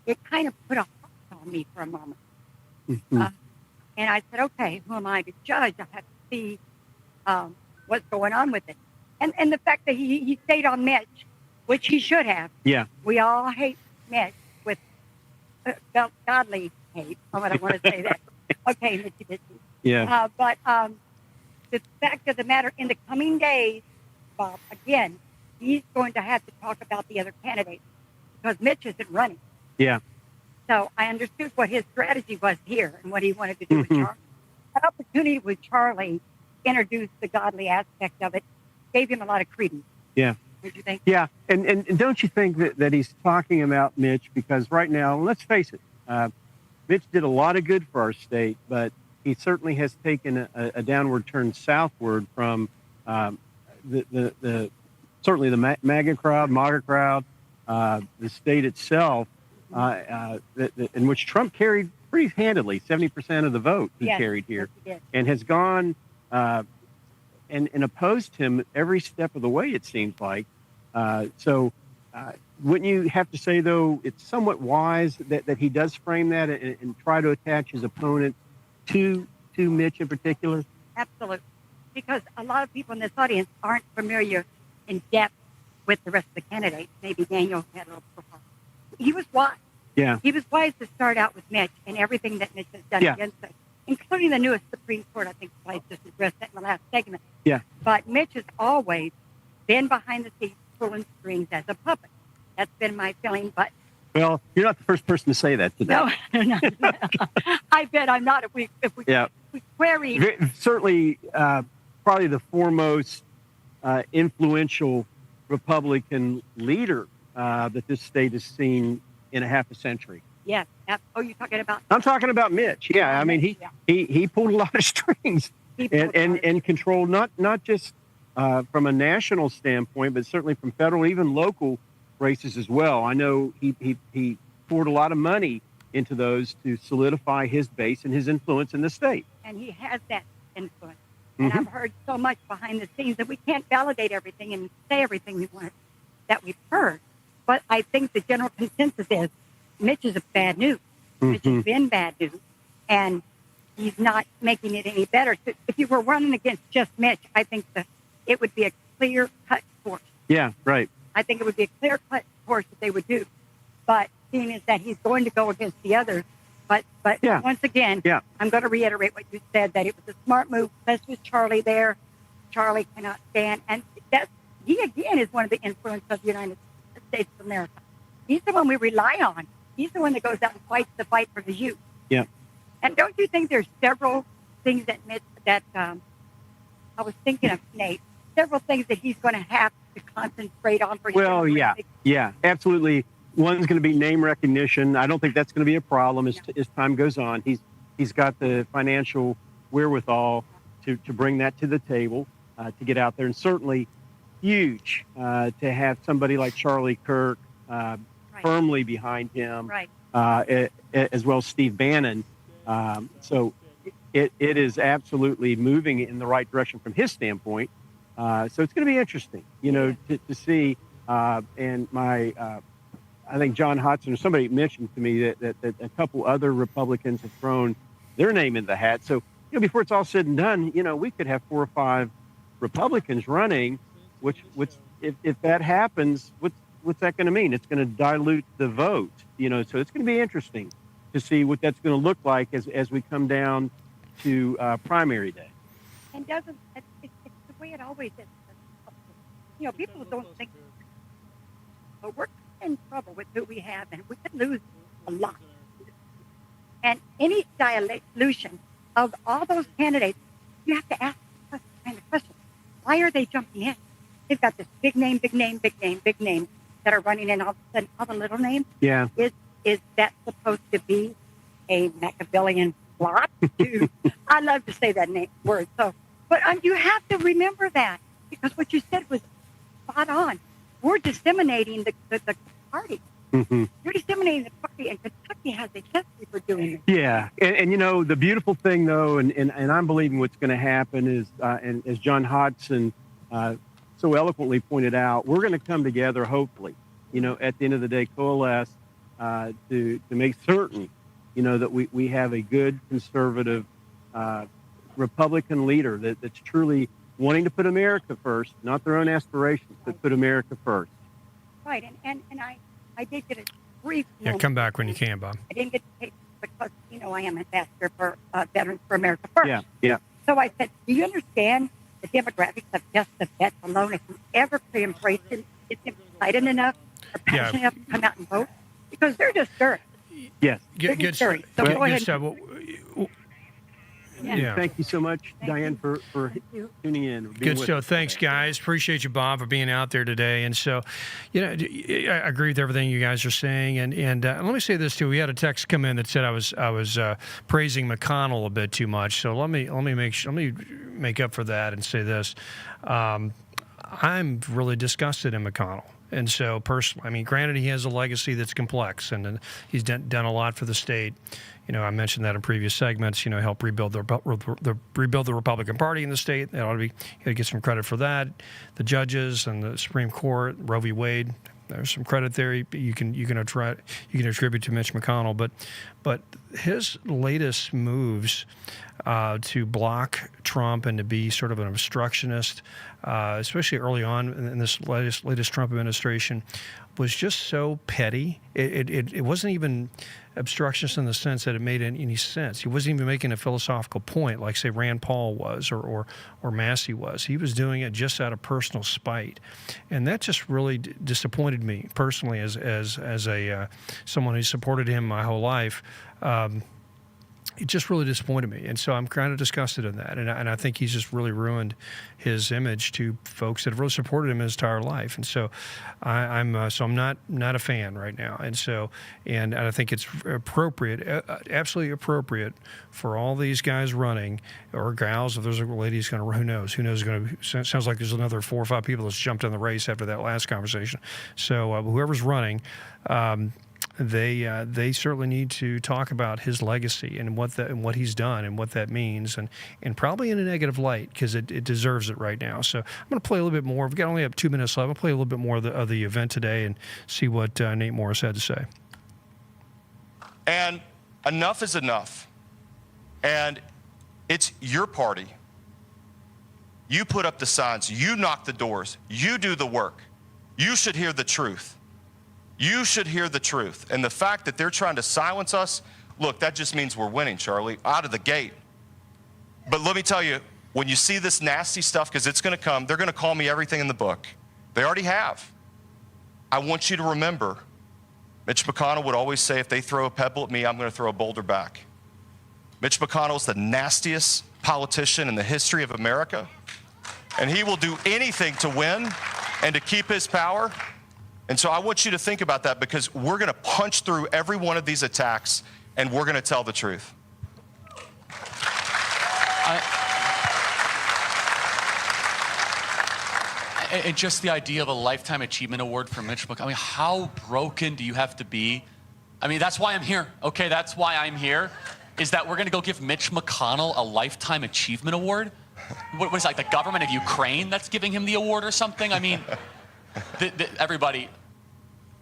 it kind of put a halt on me for a moment. Mm-hmm. And I said, okay, who am I to judge? I have to see what's going on with it. And the fact that he stayed on Mitch, which he should have. Yeah. We all hate Mitch with godly hate. I don't want to say that. Okay, Mitchy. Yeah. But the fact of the matter, in the coming days, Bob, again, he's going to have to talk about the other candidates because Mitch isn't running. Yeah. So I understood what his strategy was here and what he wanted to do with Charlie. That opportunity with Charlie introduced the godly aspect of it, gave him a lot of credence. Yeah. What do you think? Yeah. And don't you think that he's talking about Mitch? Because right now, let's face it, Mitch did a lot of good for our state, but he certainly has taken a downward turn southward from certainly the MAGA crowd, the state itself, in which Trump carried pretty handily, 70% of the vote he carried here, and has gone and opposed him every step of the way, it seems like. So wouldn't you have to say, though, it's somewhat wise that he does frame that and try to attach his opponent to Mitch in particular? Absolutely. Because a lot of people in this audience aren't familiar in depth with the rest of the candidates. Maybe Daniel had a little profile. He was wise. Yeah. He was wise to start out with Mitch and everything that Mitch has done against us, including the newest Supreme Court. I think I just addressed that in the last segment. Yeah. But Mitch has always been behind the scenes pulling strings as a puppet. That's been my feeling. But well, you're not the first person to say that today. No. I bet I'm not. If we query. Certainly, probably the foremost influential Republican leader that this state has seen in a half a century. Yes. you're talking about? I'm talking about Mitch. Yeah, I mean he pulled a lot of strings and controlled not just from a national standpoint, but certainly from federal, even local races as well. I know he poured a lot of money into those to solidify his base and his influence in the state. And he has that influence. And I've heard so much behind the scenes that we can't validate everything and say everything we want that we've heard. But I think the general consensus is Mitch is a bad news. Mitch has been bad news, and he's not making it any better. So if you were running against just Mitch, I think it would be a clear-cut course. Yeah, right. I think it would be a clear-cut course that they would do. But seeing is that he's going to go against the others. But once again, I'm going to reiterate what you said, that it was a smart move. Plus with Charlie there. Charlie cannot stand. And he, again, is one of the influences of the United States of America. He's the one we rely on. He's the one that goes out and fights the fight for the youth. Yeah. And don't you think there's several things that I was thinking of, Nate, several things that he's going to have to concentrate on for his yeah, absolutely. One's going to be name recognition. I don't think that's going to be a problem as time goes on. He's got the financial wherewithal to bring that to the table, to get out there. And certainly huge to have somebody like Charlie Kirk firmly behind him, as well as Steve Bannon. So it is absolutely moving in the right direction from his standpoint. So it's going to be interesting, to see. And I think John Hodson or somebody mentioned to me that a couple other Republicans have thrown their name in the hat. So, before it's all said and done, we could have 4 or 5 Republicans running, which if that happens, what's that going to mean? It's going to dilute the vote, so it's going to be interesting to see what that's going to look like as we come down to primary day. And it's the way it always is. People don't think, but we're in trouble with who we have, and we could lose a lot. And any dilution of all those candidates, you have to ask the question: why are they jumping in? They've got this big name that are running in, all of a sudden all the little names. Yeah. Is that supposed to be a Machiavellian plot? I love to say that word. So, but you have to remember that, because what you said was spot on. We're disseminating the party. You're disseminating the party, and Kentucky has a history for doing it. Yeah, and the beautiful thing, though, and I'm believing what's going to happen is, and as John Hodson so eloquently pointed out, we're going to come together, hopefully, at the end of the day, coalesce to make certain, that we have a good conservative Republican leader that's truly wanting to put America first, not their own aspirations, but put America first. Right, and I did get a brief. Come back when you can, Bob. I didn't get to take because I am ambassador for Veterans for America First. Yeah. So I said, do you understand the demographics of just the vets alone? If you ever embrace it, it's excited enough or passionate enough to come out and vote, because they're just dirt. Yes. Good stuff. So go ahead. Yeah. Thank you so much, Diane, for tuning in. Good show. Thanks, guys. Appreciate you, Bob, for being out there today. And so, I agree with everything you guys are saying. And let me say this too. We had a text come in that said I was praising McConnell a bit too much. So let me make up for that and say this. I'm really disgusted in McConnell. And so, personally, granted, he has a legacy that's complex, and he's done a lot for the state. I mentioned that in previous segments. Help rebuild the Republican Party in the state. That ought to be. You got to get some credit for that. The judges and the Supreme Court, Roe v. Wade. There's some credit there. You can attribute to Mitch McConnell, but his latest moves to block Trump and to be sort of an obstructionist, especially early on in this latest Trump administration, was just so petty. It wasn't even obstructionist in the sense that it made any sense. He wasn't even making a philosophical point like, say, Rand Paul was or Massey was. He was doing it just out of personal spite, and that just really disappointed me personally as a someone who supported him my whole life. it just really disappointed me, and so I'm kind of disgusted in that, and I think he's just really ruined his image to folks that have really supported him his entire life, and so I'm not a fan right now, and I think it's appropriate, absolutely appropriate for all these guys running or gals. If there's a lady who's going to, who knows going to. Sounds like there's another 4 or 5 people that's jumped in the race after that last conversation. So whoever's running. They certainly need to talk about his legacy and what he's done and what that means, and probably in a negative light, because it deserves it right now. So I'm going to play a little bit more. We've got only up 2 minutes left. I'll play a little bit more of the event today and see what Nate Morris had to say. And enough is enough. And it's your party. You put up the signs. You knock the doors. You do the work. You should hear the truth. You should hear the truth. And the fact that they're trying to silence us, look, that just means we're winning, Charlie, out of the gate. But let me tell you, when you see this nasty stuff, because it's going to come, they're going to call me everything in the book. They already have. I want you to remember, Mitch McConnell would always say, if they throw a pebble at me, I'm going to throw a boulder back. Mitch McConnell's the nastiest politician in the history of America, and he will do anything to win and to keep his power. And so I want you to think about that, because we're going to punch through every one of these attacks, and we're going to tell the truth. And just the idea of a Lifetime Achievement Award for Mitch McConnell. I mean, how broken do you have to be? I mean, that's why I'm here. Okay, that's why I'm here, is that we're going to go give Mitch McConnell a Lifetime Achievement Award? What is it, like the government of Ukraine that's giving him the award or something? I mean... everybody,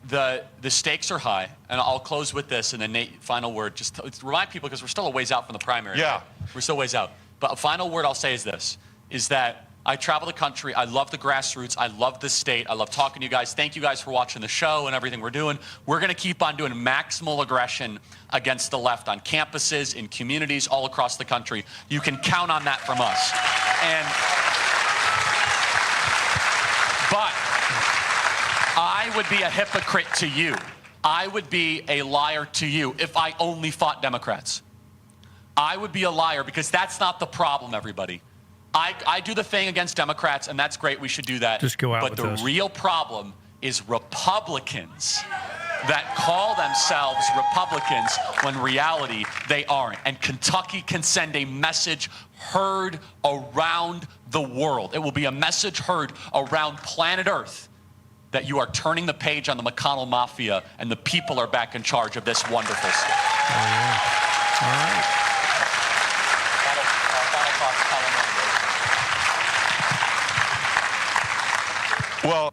the stakes are high, and I'll close with this, and then Nate, final word, just to remind people, because we're still a ways out from the primary. Yeah. Right? We're still ways out. But a final word I'll say is this, is that I travel the country, I love the grassroots, I love the state, I love talking to you guys. Thank you guys for watching the show and everything we're doing. We're going to keep on doing maximal aggression against the left on campuses, in communities all across the country. You can count on that from us. But I would be a hypocrite to you. I would be a liar to you if I only fought Democrats. I would be a liar, because that's not the problem, everybody. I do the thing against Democrats, and that's great. We should do that. Just go out with But the real problem is Republicans that call themselves Republicans when reality they aren't. And Kentucky can send a message heard around the world. It will be a message heard around planet Earth that you are turning the page on the McConnell Mafia, and the people are back in charge of this wonderful state. All right. Well,